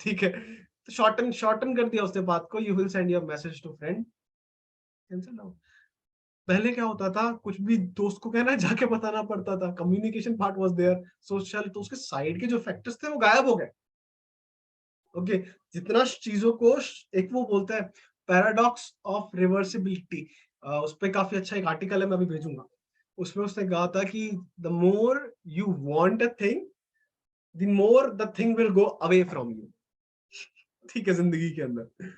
ठीक है, तो शॉर्टन शॉर्टन कर दिया उसने बात को, you will send your message to friend, cancel out. पहले क्या होता था, कुछ भी दोस्त को कहना है जाके बताना पड़ता था, communication part was there, social, तो उसके साइड के जो फैक्टर्स थे वो गायब हो गए। ओके, जितना चीजों को, एक वो बोलता है पैराडॉक्स ऑफ रिवर्सिबिलिटी, उस पे काफी अच्छा एक आर्टिकल है, मैं अभी भेजूंगा। उसमें उसने कहा था कि the more you want a thing, the more the thing will go away from you. ठीक है, जिंदगी के अंदर,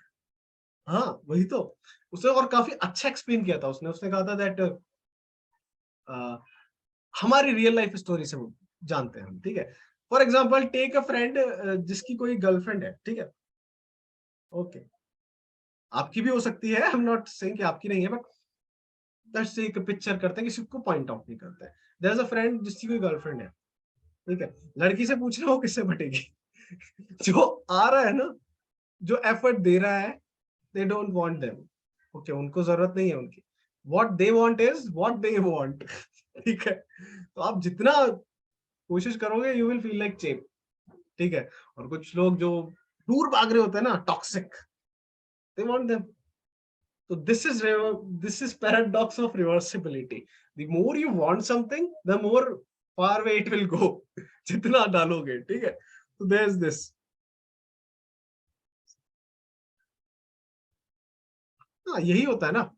हाँ वही तो। उसने और काफी अच्छा एक्सप्लेन किया था, उसने उसने कहा था दैट हमारी रियल लाइफ स्टोरी से वो जानते हैं हम, ठीक है। For example take a friend, जिसकी कोई गर्लफ्रेंड है, ठीक है, ओके, आपकी भी हो सकती है, आई एम नॉट सेइंग कि आपकी नहीं है, बट लेट्स से एक पिक्चर करते हैं, किसी को पॉइंट आउट नहीं करते हैं। देयर इज अ फ्रेंड जिसकी कोई गर्लफ्रेंड है, ठीक है, लड़की से पूछ रहा हो किससे बटेगी। जो आ रहा है ना, जो एफर्ट दे रहा है, they don't want them, okay, उनको जरूरत नहीं है उनकी, what they want is what they want. ठीक है, तो आप जितना कोशिश करोगे यू विल फील लाइक चेप। ठीक है, और कुछ लोग जो दूर भाग रहे होते हैं ना, टॉक्सिक, दे वांट देम। तो this is paradox of reversibility. The more you want something, the more far way it will go. जितना डालोगे, ठीक है, तो देयर इज दिस। हाँ, यही होता है ना,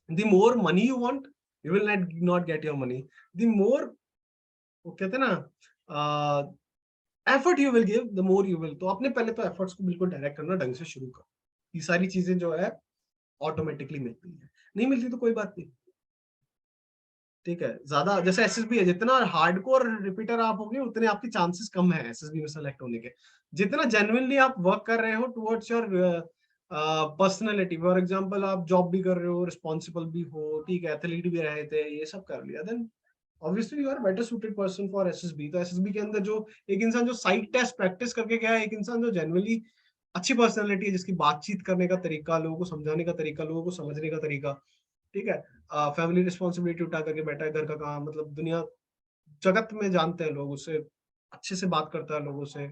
the more money you want, you will not get your money. The more, वो कहते हैं ना, effort you will give, the more you will. तो अपने पहले तो एफर्ट्स को बिल्कुल डायरेक्ट करना, ढंग से शुरू करो। ये सारी चीजें जो है ऑटोमेटिकली मिलती है, नहीं मिलती तो कोई बात नहीं। ठीक है, ज्यादा जैसे एसएसबी है, जितना हार्डकोर रिपीटर आप होंगे उतने आपके चांसेस कम है एसएसबी में सेलेक्ट होने के। जितना जेन्युइनली आप वर्क कर रहे हो towards your personality, for example आप जॉब भी कर रहे हो, रिस्पॉन्सिबल भी हो, ठीक है, एथलीट भी रहे थे, ये सब कर लिया, then obviously you are better suited person for SSB. तो एसएसबी के अंदर जो एक इंसान जो साइड टेस्ट प्रैक्टिस करके गया है, एक इंसान जो जेन्युइनली अच्छी पर्सनैलिटी है, जिसकी बातचीत करने का तरीका, लोगों को समझाने का तरीका, लोगों को समझने का तरीका, ठीक है, फैमिली रिस्पॉन्सिबिलिटी उठा करके बैठा है, घर का काम, मतलब दुनिया जगत में जानते हैं लोग उससे, अच्छे से बात करता है लोगों से,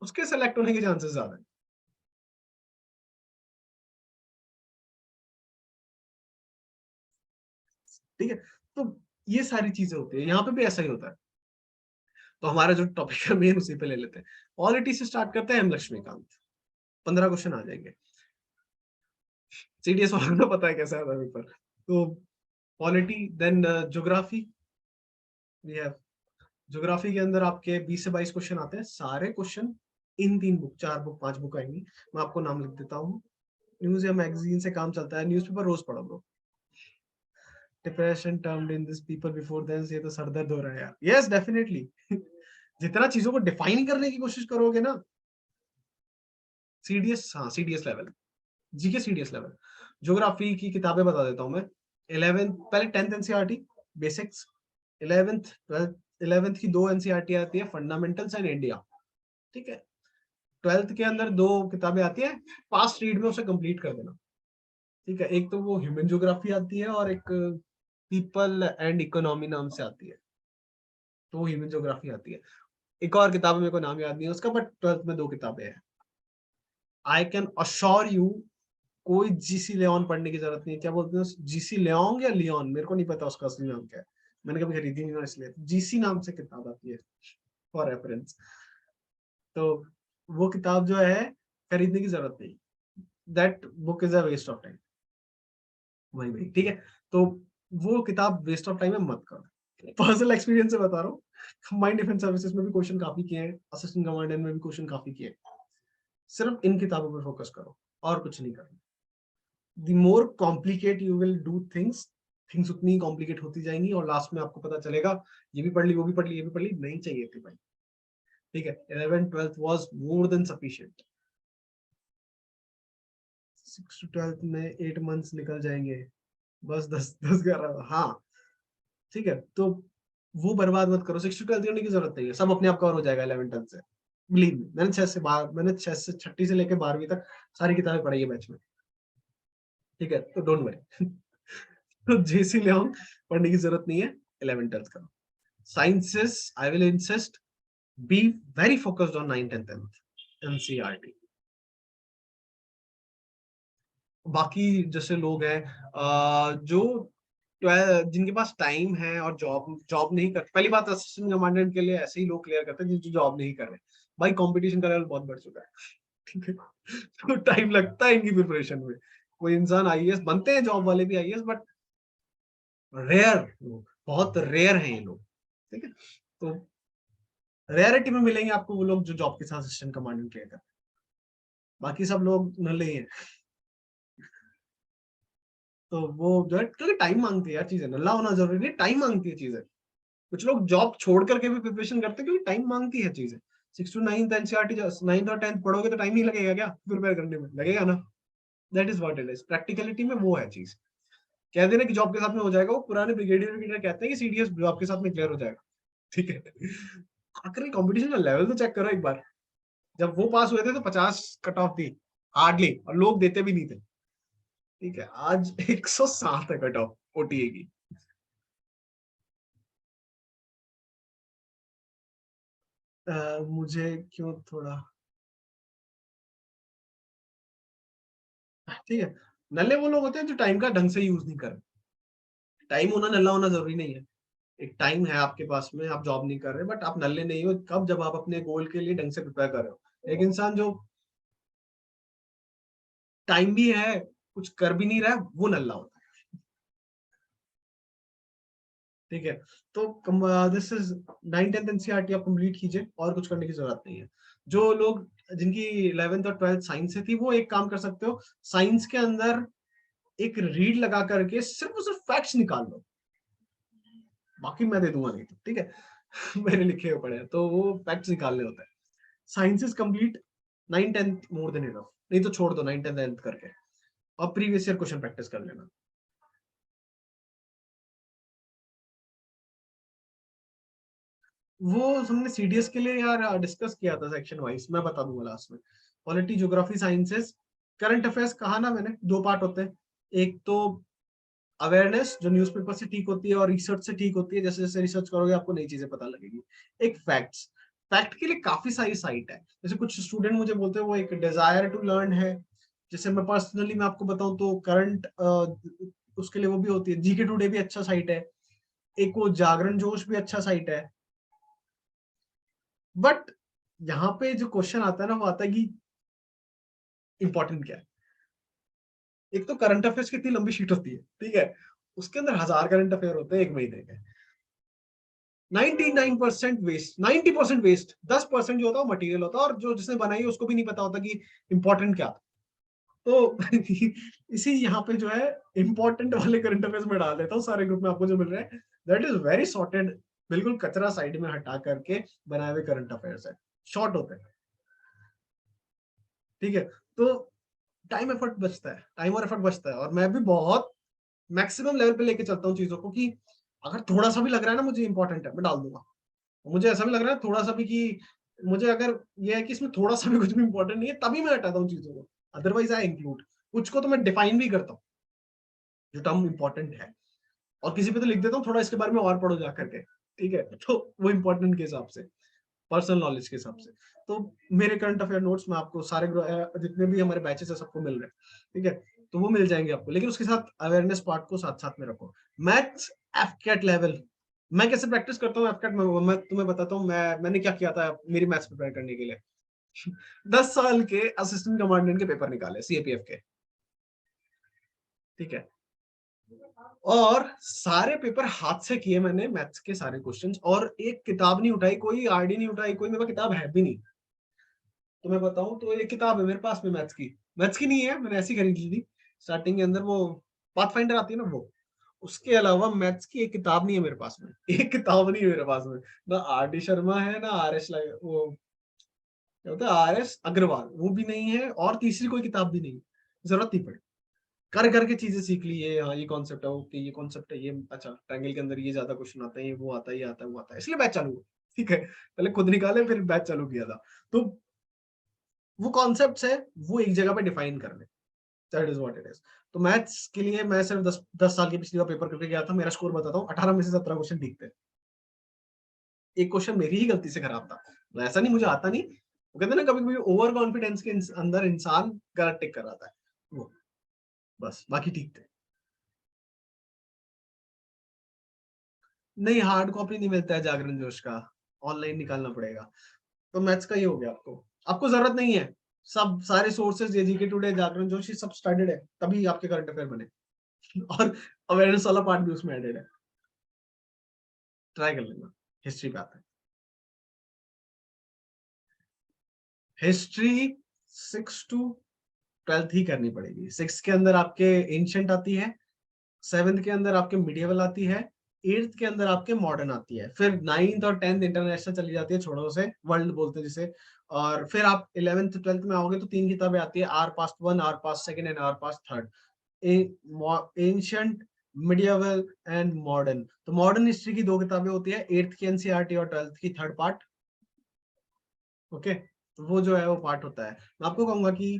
उसके सेलेक्ट होने के चांसेस ज्यादा है। ठीक है, तो ये सारी चीजें होती है, यहाँ पे भी ऐसा ही होता है। तो हमारा जो टॉपिक है मेन उसी पे ले लेते हैं। पॉलिटी से स्टार्ट करते हैं, एम लक्ष्मीकांत। 15 क्वेश्चन आ जाएंगे। सीडीएस वालों को पता है कैसा है पेपर। तो polity, then geography, we have geography के अंदर आपके 20 से 22 क्वेश्चन आते हैं, सारे question in 3 book, 4 book, 5 book आएंगी। मैं आपको नाम लिख देता हूँ। न्यूज या मैगजीन से काम चलता है, न्यूज़पेपर रोज पढ़ो bro. Depression termed in this people before them, ये तो सर दर्द हो रहा है यार। Yes definitely. जितना चीजों को डिफाइन करने की कोशिश करोगे ना, सीडीएस, हाँ CDS level, GK CDS level. Geography की किताबें बता देता हूँ मैं। 11th, पहले 10th NCERT basics, 11th 12th, 11th की 2 एनसीईआरटी आती है, फंडामेंटल्स एंड इंडिया। ठीक है, 12th के अंदर 2 किताबें आती है, फास्ट रीड में उसे कंप्लीट कर देना। ठीक है, एक तो वो ह्यूमन ज्योग्राफी आती है, और एक पीपल एंड इकोनॉमी नाम से आती है, तो वो ह्यूमन ज्योग्राफी आती है। एक और किताब मेरे को नाम याद नहीं है उसका, बट 12th में 2 किताबें हैं। आई कैन अश्योर यू, कोई जीसी लेऑन पढ़ने की जरूरत नहीं है। क्या बोलते हैं, जीसी लेओंग या लियोन, मेरे को नहीं पता उसका असली नाम क्या है, मैंने कभी खरीदी नहीं ना, इसलिए जीसी नाम से किताब आती है फॉर रेफरेंस। तो वो किताब जो है खरीदने की जरूरत नहीं, that book is a waste of time. वही वही, ठीक है, तो वो किताब वेस्ट ऑफ टाइम है, मत करो। पर्सनल एक्सपीरियंस से बता रहा हूँ, कंबाइंड डिफेंस सर्विसेज में भी क्वेश्चन काफी किए हैं, असिस्टेंट कमांडेंट में भी क्वेश्चन काफी किए हैं। सिर्फ इन किताबों पर फोकस करो, और कुछ नहीं करना। the more complicate you will do things, things उतनी कॉम्प्लिकेट होती जाएंगी, और लास्ट में आपको पता चलेगा ये भी पढ़ ली, वो भी पढ़ ली, ये भी पढ़ ली, नहीं चाहिए थी भाई। ठीक है, 11th 12th was more than sufficient. 6 to 12th में 8 मंथ्स निकल जाएंगे, बस 10 11, हाँ ठीक है, तो वो बर्बाद मत करो। 6 to 12th करने की जरूरत नहीं है, सब अपने आप कवर हो जाएगा 11 12 से। बिलीव मी, मैंने 6 से 6ठी से लेकर 12वीं तक सारी किताबें पढ़ी है बैच में। ठीक है, तो डोंट वरी। तो जेसी ले पढ़ने की जरूरत नहीं है, 11 12 का। Sciences, I will insist, be very focused on 9th and 10th NCERT। बाकी जैसे लोग हैं जो जिनके पास टाइम है और जॉब जॉब नहीं कर, पहली बात असिस्टेंट कमांडेंट के लिए ऐसे ही लोग क्लियर करते हैं जो जॉब नहीं कर रहे। भाई कंपटीशन का लेवल बहुत बढ़ चुका है। ठीक है, तो टाइम लगता है इनकी प्रिपरेशन में। कोई इंसान आईएएस बनते हैं, जॉब वाले भी आईएएस, बट रेयर लोग, बहुत रेयर हैं ये लोग। ठीक है, तो रेयरिटी में मिलेंगे आपको वो लोग जो जॉब के साथ असिस्टेंट कमांडेंट क्लियर करते हैं, बाकी सब लोग नल्ले ही हैं। तो वो जो है, क्योंकि टाइम मांगती है यार चीजें, नल्ला होना जरूरी नहीं, टाइम मांगती है चीजें। कुछ लोग जॉब छोड़ करके भी प्रिपरेशन करते हैं क्योंकि टाइम मांगती है चीजें। 6 to 9 एनसीईआरटी, 9th और 10th पढ़ोगे तो टाइम नहीं लगेगा क्या प्रिपेयर करने में, लगेगा ना। That is what it is, practicality में वो है चीज। कह देना कि जॉब के साथ में हो जाएगा, वो पुराने ब्रिगेडियर ब्रिगेडियर कहते हैं कि सीडीएस जॉब के साथ में क्लियर हो जाएगा। ठीक है, आखिर कंपटीशन का लेवल तो चेक करो एक बार। जब वो पास हुए थे तो 50 कट ऑफ थी हार्डली, और लोग देते भी नहीं थे। ठीक है, आज 107 है कट ऑफ ओटीए की। मुझे क्यों थोड़ा, ठीक है, नल्ले वो लोग होते हैं जो टाइम का ढंग से यूज नहीं कर रहे। टाइम होना नल्ला होना जरूरी नहीं है। एक टाइम है आपके पास में, आप जॉब नहीं कर रहे, बट आप नल्ले नहीं हो कब, जब आप अपने गोल के लिए ढंग से प्रिपेयर कर रहे हो। एक इंसान जो टाइम भी है, कुछ कर भी नहीं रहा है, वो नल्ला होता है। ठीक है, तो this is 9th 10th NCERT आप कंप्लीट कीजिए, और कुछ करने की जरूरत नहीं है। जो लोग जिनकी 11th और 12th साइंस से थी, वो एक काम कर सकते हो, साइंस के अंदर एक रीड लगा करके सिर्फ और सिर्फ फैक्ट्स निकाल लो, बाकी मैं दे दूंगा नहीं तो, ठीक है। मेरे लिखे हुए पड़े हैं, तो वो फैक्ट्स निकालने होते हैं। Science is complete, 9th 10th more than enough, नहीं तो छोड़ दो 9th 10th करके, और प्रीवियस ईयर क्वेश्चन प्रैक्टिस कर लेना। वो हमने सीडीएस के लिए यार डिस्कस किया था सेक्शन वाइज, मैं बता दूंगा लास्ट में। Polity, geography, sciences, current affairs कहा ना मैंने, दो पार्ट होते हैं। एक तो अवेयरनेस जो न्यूज़पेपर से ठीक होती है और रिसर्च से ठीक होती है, जैसे जैसे रिसर्च करोगे आपको नई चीजें पता लगेगी। एक फैक्ट्स, फैक्ट के लिए काफी सारी साइट है। जैसे कुछ स्टूडेंट मुझे बोलते हैं वो एक डिजायर टू लर्न है। जैसे मैं पर्सनली मैं आपको बताऊं तो करंट उसके लिए वो भी होती है, जीके टुडे भी अच्छा साइट है। एक वो जागरण जोश भी अच्छा साइट है। बट यहाँ पे जो क्वेश्चन आता है ना, वो आता है कि इंपॉर्टेंट क्या है। एक तो करंट अफेयर्स की इतनी लंबी शीट होती है, ठीक है, उसके अंदर 1000 करंट अफेयर होते हैं एक महीने के। 99% वेस्ट, 90% वेस्ट, 10% जो होता है वो मटेरियल होता है, और जो जिसने बनाई है उसको भी नहीं पता होता कि इंपॉर्टेंट क्या था। तो इसी यहाँ पे जो है इंपॉर्टेंट वाले करंट अफेयर्स में डाल देता हूँ सारे ग्रुप में, आपको जो मिल रहा है दैट इज वेरी सॉर्टेड, बिल्कुल कचरा साइड में हटा करके बनाए हुए करंट अफेयर्स है, शॉर्ट होते हैं। ठीक है, तो टाइम एफर्ट बचता है, टाइम और एफर्ट बचता है, और मैं भी बहुत मैक्सिमम लेवल पे लेके चलता हूँ चीजों को, कि अगर थोड़ा सा भी लग रहा है ना मुझे इंपॉर्टेंट है, मैं डाल दूंगा। मुझे ऐसा भी लग रहा है थोड़ा सा भी कि मुझे अगर ये है कि इसमें थोड़ा सा भी कुछ भी इंपॉर्टेंट नहीं है, तभी मैं हटाता हूँ चीजों को। अदरवाइज आई इंक्लूड, कुछ को तो मैं डिफाइन भी करता हूँ जो टर्म इंपॉर्टेंट है, और किसी पे तो लिख देता हूँ थोड़ा इसके बारे में और पढ़ो जा करके। ठीक है, तो वो इंपॉर्टेंट के हिसाब से, पर्सनल नॉलेज के हिसाब से। तो मेरे करंट अफेयर नोट्स में आपको सारे जितने भी हमारे बैचेस है सबको मिल रहे हैं। ठीक है, तो वो मिल जाएंगे आपको, लेकिन उसके साथ अवेयरनेस पार्ट को साथ साथ में रखो। मैथ्स एफकेट लेवल, मैं कैसे प्रैक्टिस करता हूँ एफकेट में, मैं तुम्हें बताता हूँ। मैंने क्या किया था मेरी मैथ्स प्रिपेयर करने के लिए। 10 साल के असिस्टेंट कमांडेंट के पेपर निकाले सीएपीएफ के। ठीक है, और सारे पेपर हाथ से किए मैंने, मैथ्स के सारे क्वेश्चंस, और एक किताब नहीं उठाई, कोई आरडी नहीं उठाई, कोई मेरे पास किताब है भी नहीं। तो मैं बताऊं तो एक किताब है मेरे पास में मैथ्स की, मैथ्स की नहीं है, मैंने ऐसी खरीद ली थी स्टार्टिंग के अंदर, वो पाथफाइंडर आती है ना वो। उसके अलावा मैथ्स की एक किताब नहीं है मेरे पास में, एक किताब नहीं है मेरे पास में। ना आर डी शर्मा है, ना आर एस वो क्या होता है, आर एस अग्रवाल, वो भी नहीं है, और तीसरी कोई किताब भी नहीं है। जरूरत नहीं पड़ी, कर करके चीजें सीख ली, ये हाँ ये कॉन्सेप्ट है, ओके ये कॉन्सेप्ट है, ये अच्छा ट्रायंगल के अंदर ये ज्यादा क्वेश्चन आता है, ये वो आता है, ये आता है वो आता है, इसलिए बैच चालू हुआ। ठीक है, पहले खुद निकाले फिर बैच चालू किया था। तो वो कॉन्सेप्ट्स है, वो एक जगह पे डिफाइन कर ले, that is what it is. तो मैथ्स के लिए मैं सिर्फ 10 साल की पिछली बार पेपर करके गया था, मेरा स्कोर बताता हूँ, 18 में से 17 क्वेश्चन ठीक थे। एक क्वेश्चन मेरी ही गलती से खराब था, ऐसा नहीं मुझे आता नहीं, वो कहते हैं ना कभी कभी ओवर कॉन्फिडेंस के अंदर इंसान गलत टिक कर आता है, वो बस, बाकी ठीक थे। नहीं, हार्ड कॉपी नहीं मिलता है जागरण जोश का, ऑनलाइन निकालना पड़ेगा। तो मैथ्स का ये हो गया, आपको आपको जरूरत नहीं है, सब सारे सोर्सेज जीके टुडे जागरण जोशी सब स्टैंडर्ड है, तभी आपके करंट अफेयर बने। और अवेयरनेस वाला पार्ट भी उसमें एडेड है, ट्राई कर लेना। हिस्ट्री पे आता है, हिस्ट्री 6 to 12 ही करनी पड़ेगी। 6 के अंदर आपके एंशियंट आती है, 7th के अंदर आपके मिडिएवल आती है, 8th के अंदर आपके मॉडर्न आती है, फिर 9th और 10th इंटरनेशनल चली जाती है, छोड़ो से वर्ल्ड बोलते हैं जिसे। और फिर आप 11th 12th में आओगे तो 3 किताबें आती है, our past one, our past second and our past third. Ancient, medieval and modern. तो मॉडर्न हिस्ट्री की 2 किताबें होती है, 8th की एनसीईआरटी और 12th की थर्ड पार्ट। ओके, तो वो जो है वो पार्ट होता है। मैं आपको कहूंगा कि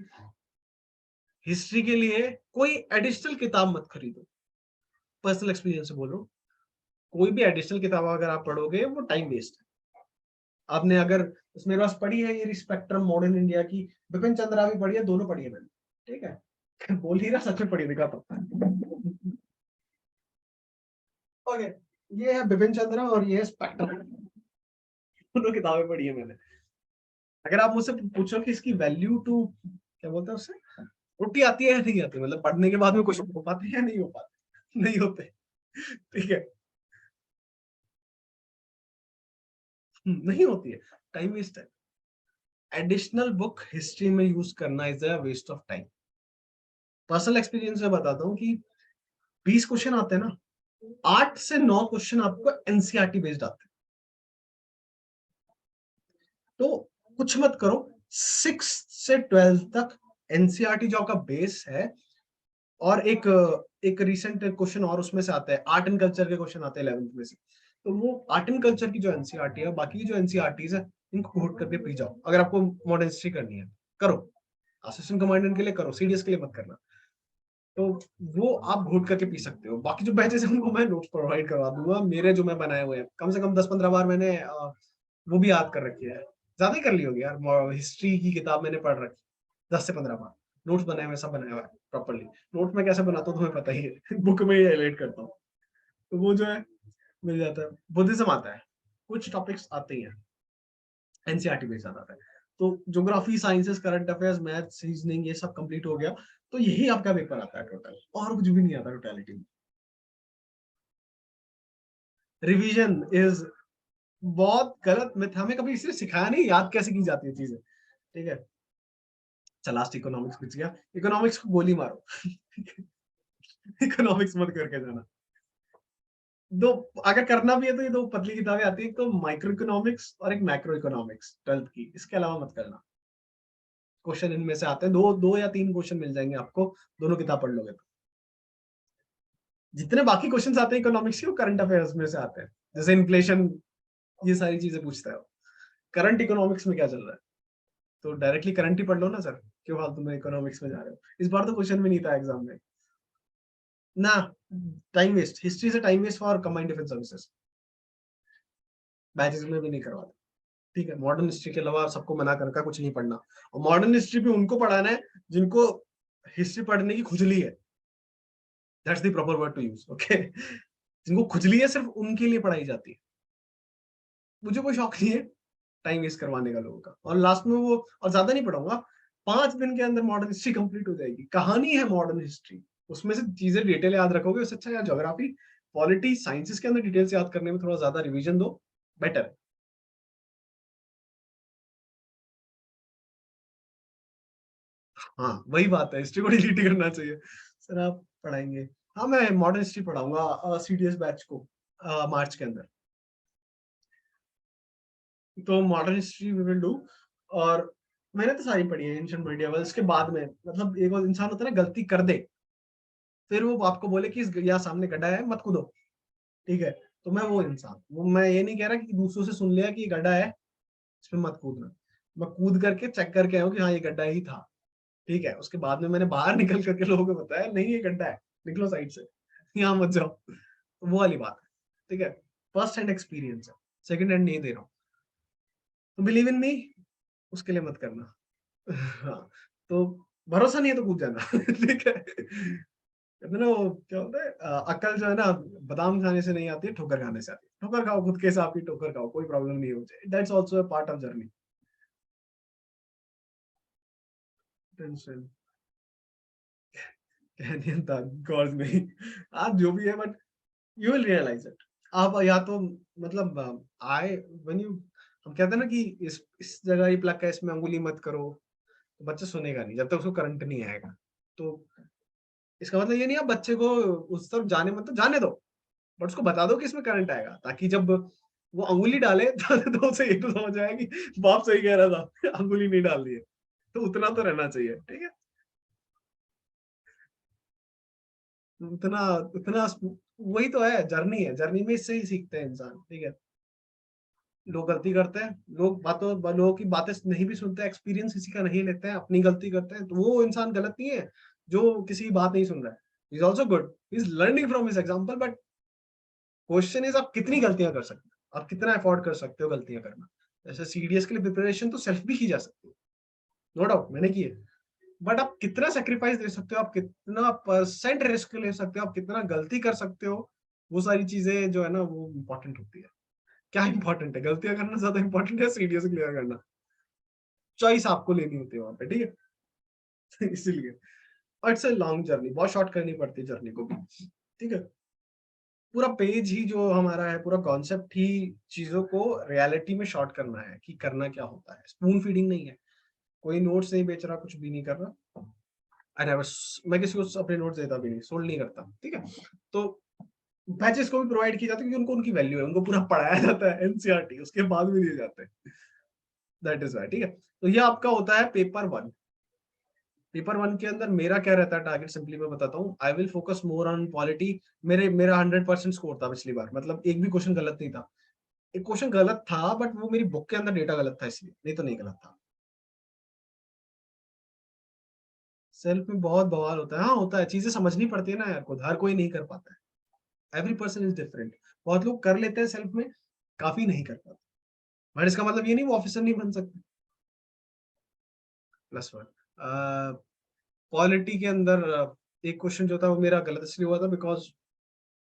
हिस्ट्री के लिए कोई एडिशनल किताब मत खरीदो, पर्सनल एक्सपीरियंस से बोल रहा हूँ। कोई भी एडिशनल किताब अगर आप पढ़ोगे वो टाइम वेस्ट है। आपने अगर मेरे पास पढ़ी है ये स्पेक्ट्रम मॉडर्न इंडिया की, बिपिन चंद्रा भी पढ़ी है, दोनों पढ़ी है मैंने, ठीक है। बोल ही रहा, सच में पढ़ी, दिखाता हूँ। ओके, ये है बिपिन चंद्रा और ये है स्पेक्ट्रम, दोनों किताबें पढ़ी है मैंने। अगर आप मुझसे पूछो कि इसकी वैल्यू टू क्या बोलते हैं उससे, रोटी आती है या नहीं आती, मतलब पढ़ने के बाद में कुछ हो पाते हैं या नहीं हो पाते, नहीं होते, ठीक है। नहीं होती है, टाइम वेस्ट है। एडिशनल बुक हिस्ट्री में यूज करना is a waste of time. Personal experience से बताता हूँ कि 20 क्वेश्चन आते हैं ना, 8 से 9 क्वेश्चन आपको एनसीईआरटी बेस्ड आते हैं। तो कुछ मत करो, 6 से 12 तक एनसीईआरटी जो आपका बेस है, और एक एक रिसेंट क्वेश्चन और उसमें से आता है, आर्ट एंड कल्चर के क्वेश्चन आते हैं 11th में से। तो वो आर्ट एंड कल्चर की जो एनसीईआरटी है, बाकी की जो एनसीईआरटीज है, इनको घोट करके पी जाओ। अगर आपको मॉडर्न हिस्ट्री करनी है, करो, असिस्टेंट कमांडेंट के लिए करो, सीडीएस के लिए मत करना। तो वो आप घोट करके पी सकते हो। बाकी जो बैचेस है उनको मैं नोट्स प्रोवाइड करवा दूंगा, मेरे जो मैं बनाए हुए हैं, कम से कम 10-15 बार मैंने वो भी याद कर रखी है, ज्यादा ही कर ली होगी यार, हिस्ट्री की किताब मैंने पढ़ रखी 10 से 15 बार, नोट्स बनाए हुए, सब बनाया हुआ है प्रॉपरली। नोट में कैसे बनाता हूँ तुम्हें पता ही है, बुक में ही हाईलाइट करता हूँ, तो वो जो है मिल जाता है। बुद्धिज्म आता है, कुछ टॉपिक्स आते ही हैं, एनसीईआरटी बेस्ड आता है। तो geography, sciences, current affairs, maths, reasoning, ये सब कंप्लीट हो गया, तो यही आपका पेपर आता है टोटल, और कुछ भी नहीं आता टोटलिटी में। रिवीजन इज बहुत गलत मिथ, हमें कभी इसलिए सिखाया नहीं याद कैसे की जाती है चीजें, ठीक है। चल लास्ट इकोनॉमिक्स पूछ गया, इकोनॉमिक्स को गोली मारो। इकोनॉमिक्स मत करके जाना। दो, अगर करना भी है तो ये दो पतली किताबें आती है, एक तो माइक्रो इकोनॉमिक्स और एक मैक्रो इकोनॉमिक्स 12th की, इसके अलावा मत करना। क्वेश्चन इनमें से आते हैं, दो दो या तीन क्वेश्चन मिल जाएंगे आपको, दोनों किताब पढ़ लोगे तो। जितने बाकी क्वेश्चंस आते हैं इकोनॉमिक्स के, वो करंट अफेयर्स में से आते हैं, जैसे इन्फ्लेशन, ये सारी चीजें पूछता है। करंट इकोनॉमिक्स में क्या चल रहा है, तो डायरेक्टली करंट ही पढ़ लो ना सर, क्यों फालतू में इकोनॉमिक्स में जा रहे हो। इस बार तो क्वेश्चन भी नहीं था एग्जाम में ना, टाइम वेस्ट, हिस्ट्री से time waste for combined defence services, batches में भी नहीं करवाते, ठीक है। मॉडर्न हिस्ट्री के अलावा सबको मना कर रखा, कुछ नहीं पढ़ना। और मॉडर्न हिस्ट्री भी उनको पढ़ाना है जिनको हिस्ट्री पढ़ने की खुजली है, that's the proper word to use, okay. जिनको खुजली है सिर्फ उनके लिए पढ़ाई जाती है। मुझे कोई शौक नहीं है टाइम वेस्ट करवाने का लोगों का, और लास्ट में वो, और ज्यादा नहीं पढ़ाऊंगा, 5 दिन के अंदर मॉडर्न हिस्ट्री कंप्लीट हो जाएगी। कहानी है मॉडर्न हिस्ट्री, उसमें से चीजें डिटेल याद रखोगे उससे अच्छा यार ज्योग्राफी, पॉलिटी, साइंसेस के अंदर डिटेल्स याद करने में थोड़ा ज्यादा रिवीजन दो, बेटर है। हाँ वही बात है, हिस्ट्री को डिलीट ही करना चाहिए। सर आप पढ़ाएंगे, हाँ मैं मॉडर्न हिस्ट्री पढ़ाऊंगा सीडीएस बैच को, मार्च के अंदर। तो modern history we will do. और मैंने तो सारी पढ़ी है एंशिएंट मिडिएवल, इसके बाद में मतलब एक और इंसान होता है ना, गलती कर दे, फिर वो आपको बोले कि इस यहाँ सामने गड्ढा है मत कूदो, ठीक है। तो मैं वो इंसान, वो मैं ये नहीं कह रहा कि दूसरों से सुन लिया कि ये गड्ढा है, इसमें मत कूदना। मैं कूद करके चेक करके आया हूँ कि हाँ ये गड्ढा ही था, ठीक है। उसके बाद में मैंने बाहर निकल करके लोगों को बताया नहीं ये गड्ढा है, निकलो साइड से, यहाँ मत जाओ। तो वो वाली बात है, ठीक है। फर्स्ट हैंड एक्सपीरियंस है, सेकंड हैंड नहीं दे रहा हूँ। तो बिलीव इन मी, उसके लिए मत करना। हाँ, तो भरोसा नहीं है तो कूद जाना। ठीक है, कहते हैं ना वो क्या होता है, अक्ल जो है ना, बादाम खाने से नहीं आती है, ठोकर खाने से आती है। ठोकर खाओ, खुद के हिसाब की ठोकर खाओ, कोई प्रॉब्लम नहीं होती, that's also a part of journey. Tension कैनियन था गॉड में, आप जो भी है, but you will realise it. आप या तो मतलब आई व्हेन यू, हम कहते हैं ना कि इस जगह ये प्लग है, इसमें अंगुली मत करो, तो बच्चा सुनेगा नहीं जब तक उसको करंट नहीं आएगा। तो इसका मतलब ये नहीं आप बच्चे को उस तरफ जाने मत, तो जाने दो, बट उसको बता दो कि इसमें करंट आएगा, ताकि जब वो अंगुली डाले तो उसे ये तो समझ आया कि बाप सही कह रहा था, अंगुली नहीं डाल दी है। तो उतना तो रहना चाहिए, ठीक है। उतना उतना वही तो है, जर्नी है, जर्नी में इससे ही सीखते हैं इंसान, ठीक है। लोग गलती करते हैं, लोगों की बातें नहीं भी सुनते, एक्सपीरियंस किसी का नहीं लेते हैं, अपनी गलती करते हैं, तो वो इंसान गलत नहीं है जो किसी की बात नहीं सुन रहा है। He is also good, he is learning from his example, but question is आप कितनी गलतियां कर सकते हो, आप कितना अफोर्ड कर सकते हो गलतियां करना। जैसे सीडीएस के लिए प्रिपरेशन तो सेल्फ भी की जा सकती है, नो डाउट मैंने की है, बट आप कितना सेक्रीफाइस दे सकते हो, आप कितना परसेंट रिस्क ले सकते हो, आप कितना गलती कर सकते हो, वो सारी चीजें जो है ना वो इम्पोर्टेंट होती है। क्या इम्पोर्टेंट है, गलतियां करना ज्यादा इम्पोर्टेंट है सीडीएस क्लियर करना? चॉइस आपको लेनी होती है वहां पे, ठीक है। इसीलिए और इट्स अ लॉन्ग जर्नी, बहुत शॉर्ट करनी पड़ती है जर्नी को भी, ठीक है। पूरा पेज ही जो हमारा है, पूरा कॉन्सेप्ट ही चीजों को रियलिटी में शॉर्ट करना है कि करना क्या होता है। स्पून फीडिंग नहीं है, कोई नोट्स नहीं बेच रहा, कुछ भी नहीं कर रहा। अरे बस मैं किसी को अपने नोट्स देता भी नहीं, सोल्ड नहीं करता, ठीक है। तो बैचेस को भी प्रोवाइड की जाती है क्योंकि उनको उनकी वैल्यू है, उनको पूरा पढ़ाया जाता है एनसीईआरटी, उसके बाद भी दिए जाते हैं, दैट इज वाई, ठीक है। तो ये आपका होता है पेपर 1। पेपर 1 के अंदर मेरा क्या रहता है टारगेट, सिंपली मैं बताता हूँ। I will focus more on polity. मेरा 100% स्कोर था पिछली बार, मतलब एक भी क्वेश्चन गलत नहीं था। एक क्वेश्चन गलत था बट वो मेरी बुक के अंदर डेटा गलत था इसलिए, नहीं तो नहीं गलत था। सेल्फ में बहुत बवाल होता है, हाँ होता है, चीजें समझनी पड़ती है ना यार, खुद हर कोई नहीं कर पाता है। Every person is different. बहुत लोग कर लेते हैं सेल्फ में, काफी नहीं कर पाते, बट इसका मतलब ये नहीं वो ऑफिसर नहीं बन सकते। +1। पॉलिटी के अंदर एक क्वेश्चन जो था वो मेरा गलत इसलिए हुआ था बिकॉज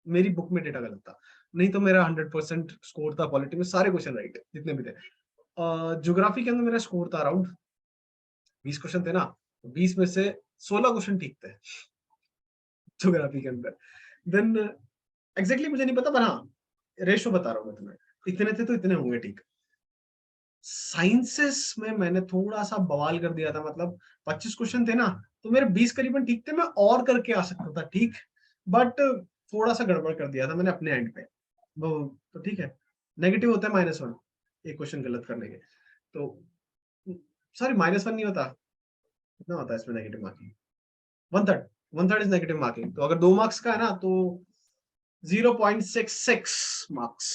मेरी बुक में डेटा गलत था, नहीं तो मेरा 100% स्कोर था पॉलिटी में, सारे क्वेश्चन राइट जितने भी थे। ज्योग्राफी के अंदर मेरा स्कोर था अराउंड 20 क्वेश्चन थे ना, 20 में से 16 क्वेश्चन ठीक थे ज्योग्राफी के अंदर। देन एग्जैक्टली मुझे नहीं पता, पर हाँ रेशो बता रहा हूँ मैं तुम्हें, इतने थे तो इतने होंगे ठीक। साइंसेस में मैंने थोड़ा सा बवाल कर दिया था, मतलब 25 क्वेश्चन थे ना, तो मेरे 20 करीबन ठीक थे, मैं और करके आ सकता था ठीक, बट थोड़ा सा गड़बड़ कर दिया था मैंने अपने एंड पे, वो तो ठीक है। नेगेटिव होता है -1 एक क्वेश्चन गलत करने के, तो सॉरी -1 नहीं होता, कितना होता है इसमें negative marking? 1/3, 1/3 is negative marking, तो अगर 2 मार्क्स का है ना तो 0.66 मार्क्स।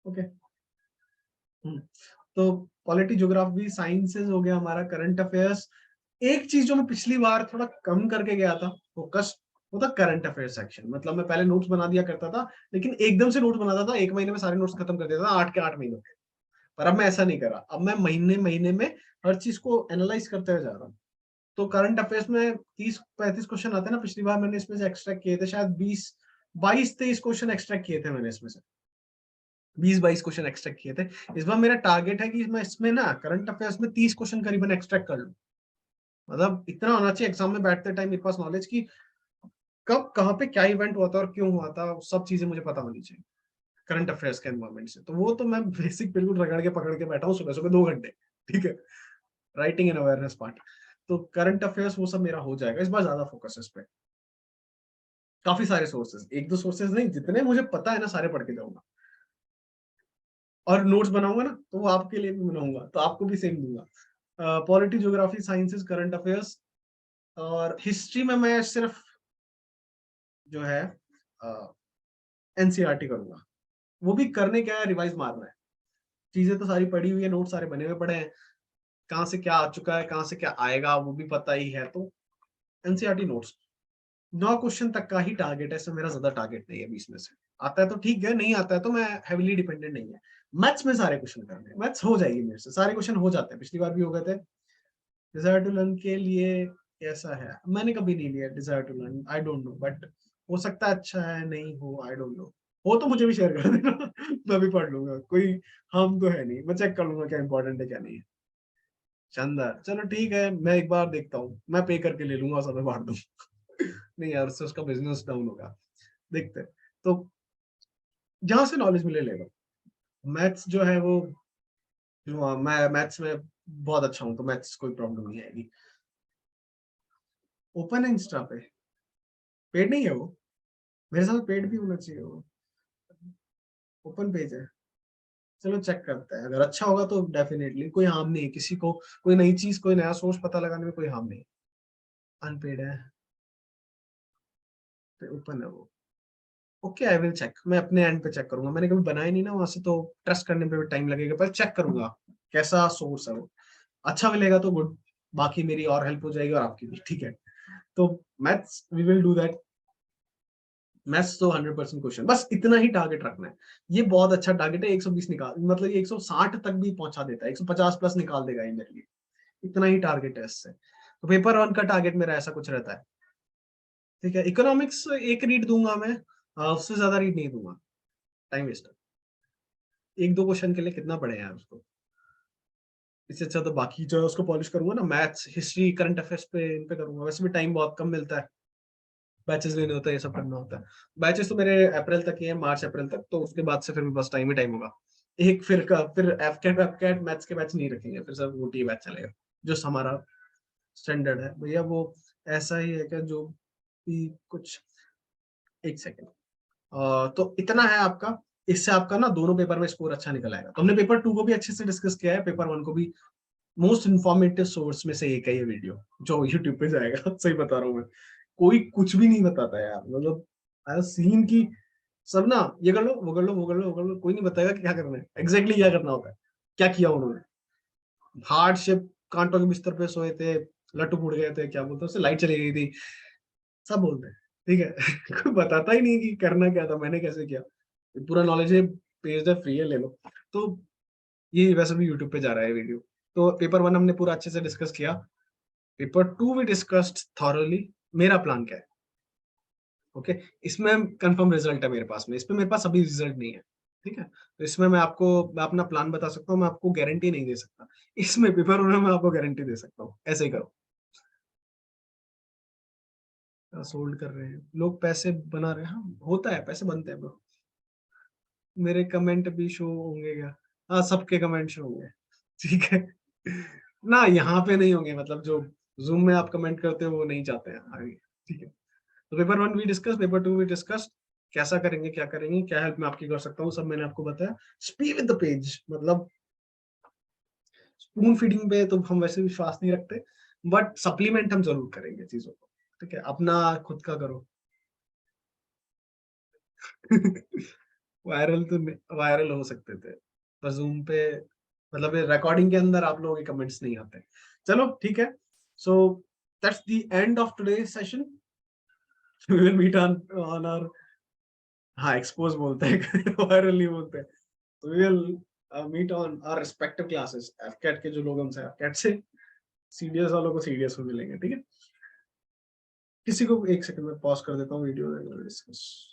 ओके। तो पॉलिटी, ज्योग्राफी, साइंसेस हो गया हमारा, करंट अफेयर्स। एक चीज जो मैं पिछली बार थोड़ा कम करके गया था फोकस, वो था करंट अफेयर सेक्शन। मतलब मैं पहले नोट्स बना दिया करता था, लेकिन एकदम से नोट्स बनाता था, 1 महीने में सारे नोट्स खत्म कर देता था, 8 के 8 महीनों के। पर अब मैं ऐसा नहीं कर रहा, अब मैं महीने महीने में हर चीज को एनालाइज करते हुए जा रहा हूँ। तो करंट अफेयर्स में 30-35 क्वेश्चन आते हैं ना, पिछली बार मैंने इसमें से एक्सट्रैक्ट किए थे शायद 22-23 क्वेश्चन एक्सट्रैक्ट किए थे मैंने इसमें से, 20-22 क्वेश्चन एक्सट्रैक्ट किए थे। इस बार मेरा टारगेट है कि मैं इसमें ना करंट अफेयर्स में 30 क्वेश्चन करीबन एक्सट्रैक्ट कर लूं। मतलब इतना होना चाहिए एग्जाम में बैठते टाइम मेरे पास नॉलेज की कब कहाँ पे क्या इवेंट हुआ था और क्यों हुआ था, सब चीजें मुझे पता होनी चाहिए करंट अफेयर्स के एनवायरमेंट से। तो वो तो मैं बेसिक बिल्कुल रगड़ के पकड़ के बैठा हूँ सुबह सुबह 2 घंटे, ठीक है। राइटिंग एंड अवेयरनेस पार्ट, तो करंट अफेयर्स वो सब मेरा हो जाएगा। इस बार ज्यादा फोकस है इस पे, काफी सारे सोर्सेज, एक दो सोर्सेज नहीं, जितने मुझे पता है ना सारे पढ़ के जाऊंगा। और नोट्स बनाऊंगा ना तो वो आपके लिए भी बनाऊंगा, तो आपको भी सेम दूंगा। Polity, geography, sciences, current affairs. और हिस्ट्री में मैं सिर्फ जो है एनसीईआरटी करूंगा। वो भी करने क्या है, रिवाइज मारना है। चीजें तो सारी पढ़ी हुई है, नोट सारे बने हुए पड़े हैं, कहाँ से क्या आ चुका है, कहाँ से क्या आएगा वो भी पता ही है, तो एनसीईआरटी नोट्स। 9 क्वेश्चन तक का ही टारगेट है, इसमें मेरा ज्यादा टारगेट नहीं है। 20 में से आता है तो ठीक है, नहीं आता है तो मैं हेविली डिपेंडेंट नहीं है। मैथ्स में सारे क्वेश्चन करने हैं, मैथ्स हो जाएगी मेरे से, सारे क्वेश्चन हो जाते हैं, पिछली बार भी हो गए थे। डिजायर टू लर्न के लिए कैसा है, मैंने कभी नहीं लिया desire to learn, I don't know, but हो सकता है अच्छा है, नहीं हो आई डोंट नो। हो तो मुझे भी शेयर कर देना। मैं भी पढ़ लूंगा, कोई हम तो है नहीं, मैं चेक कर लूंगा क्या इंपॉर्टेंट है क्या नहीं है। शानदार, चलो ठीक है, मैं एक बार देखता हूँ, मैं पे करके ले लूंगा, सब मैं बांट दूँ। नहीं यार, उससे उसका बिजनेस डाउन होगा, देखते हैं। तो जहां से नॉलेज मिले लेगा। मैथ्स जो है वो, जो मैं मैथ्स में बहुत अच्छा हूँ, तो मैथ्स कोई प्रॉब्लम नहीं आएगी। ओपन है इंस्टा पे, पेड नहीं है वो, मेरे साथ पेड भी होना चाहिए वो। ओपन पेज है, चलो चेक करते हैं, अगर अच्छा होगा तो डेफिनेटली, कोई हार्म नहीं है किसी को, कोई नई चीज, कोई नया सोर्स पता लगाने में कोई हार्म नहीं। अनपेड है, तो ओपन है वो। ओके आई विल चेक, मैं अपने एंड पे चेक करूंगा, मैंने कभी बनाया नहीं ना वहां से, तो ट्रस्ट करने पे भी टाइम लगेगा, पर चेक करूंगा कैसा सोर्स है वो, अच्छा मिलेगा तो गुड, बाकी मेरी और हेल्प हो जाएगी और आपकी भी, ठीक है। तो maths we will do that, maths तो 100% क्वेश्चन, बस इतना ही टारगेट रखना है। ये बहुत अच्छा टारगेट है, 120 निकाल, मतलब ये 160 तक भी पहुंचा देता है, 150 प्लस निकाल देगा ये मेरे लिए, इतना ही टारगेट है इससे। तो पेपर वन का टारगेट मेरा ऐसा कुछ रहता है, ठीक है। इकोनॉमिक्स एक रीड दूंगा मैं, उससे ज्यादा रीड नहीं दूंगा, टाइम वेस्ट है। एक दो क्वेश्चन के लिए कितना पढ़े यार उसको, इससे अच्छा तो बाकी जो है उसको पॉलिश करूंगा ना, मैथ्स, हिस्ट्री, करंट अफेयर्स पे इन पे करूंगा, वैसे भी टाइम बहुत कम मिलता है, बैचेस लेने होते हैं, ये सब करना होता है। बैचेस तो मेरे अप्रैल तक ही है, मार्च अप्रैल तक, तो उसके बाद से फिर मेरे पास टाइम ही टाइम होगा। एक फिर एफकेट मैथ्स के बैच नहीं रखेंगे, फिर सब ओटी बैच चलेगा, जो हमारा स्टैंडर्ड है भैया वो ऐसा ही है, क्या जो भी कुछ, एक सेकेंड। तो इतना है आपका, इससे आपका ना दोनों पेपर में स्कोर अच्छा निकल आएगा। तो हमने पेपर टू को भी अच्छे से डिस्कस किया है, पेपर वन को भी। मोस्ट इन्फॉर्मेटिव सोर्स में से एक है ये वीडियो, जो यूट्यूब पे जाएगा। सही बता रहा हूँ मैं, कोई कुछ भी नहीं बताता यार, मतलब सीन की सब ना, ये कर लो, वो कर लो, वो कर लो, वो कर लो, कोई नहीं बताएगा कि क्या करना है, एग्जैक्टली क्या करना होता है, क्या किया उन्होंने। हार्डशिप, कांटों के बिस्तर पे सोए थे, लट्टू फूट गए थे, क्या बोलते हैं उसे, लाइट चली गई थी, सब बोलते हैं, ठीक है। कोई बताता ही नहीं कि करना क्या था, मैंने कैसे किया। पूरा नॉलेज है, पेज है, फ्री है, ले लो। तो ये वैसे भी यूट्यूब पे जा रहा है वीडियो। तो पेपर वन हमने पूरा अच्छे से डिस्कस किया, पेपर टू भी डिस्कस्ड थॉरोली। मेरा प्लान क्या है, ओके, इसमें कंफर्म रिजल्ट है मेरे पास में, इसमें मेरे पास अभी रिजल्ट नहीं है, ठीक है। तो इसमें मैं अपना प्लान बता सकता हूँ, मैं आपको गारंटी नहीं दे सकता। इसमें पेपर वन में मैं आपको गारंटी दे सकता हूँ, ऐसे ही करो। सोल्ड कर रहे हैं लोग, पैसे बना रहे हैं, हाँ होता है, पैसे बनते हैं bro। मेरे कमेंट भी शो होंगे क्या? हाँ, सबके कमेंट शो होंगे, ठीक है। ना यहाँ पे नहीं होंगे, मतलब जो जूम में आप कमेंट करते हो वो नहीं चाहते हैं आगे, ठीक है। तो पेपर वन भी डिस्कस, पेपर टू भी डिस्कस, कैसा करेंगे, क्या करेंगे, क्या हेल्प मैं आपकी कर सकता हूँ, सब मैंने आपको बताया। स्पीड विद द पेज, मतलब स्पून फीडिंग पे तो हम वैसे विश्वास नहीं रखते, बट सप्लीमेंट हम जरूर करेंगे चीजों को, ठीक है, अपना खुद का करो। वायरल तो वायरल हो सकते थे, पर जूम पे, मतलब रिकॉर्डिंग के अंदर आप लोगों के कमेंट्स नहीं आते। चलो ठीक है, so that's the end of today session. We will meet on our, हाँ एक्सपोज बोलते हैं, वायरल नहीं बोलते हैं। तो we will meet on our respective classes, एफकेट के जो लोग हमसे एफकेट से, सीडीएस वालों को सीडीएस में मिलेंगे, ठीक है। किसी को एक सेकंड में पॉज कर देता हूँ वीडियो, डिस्कस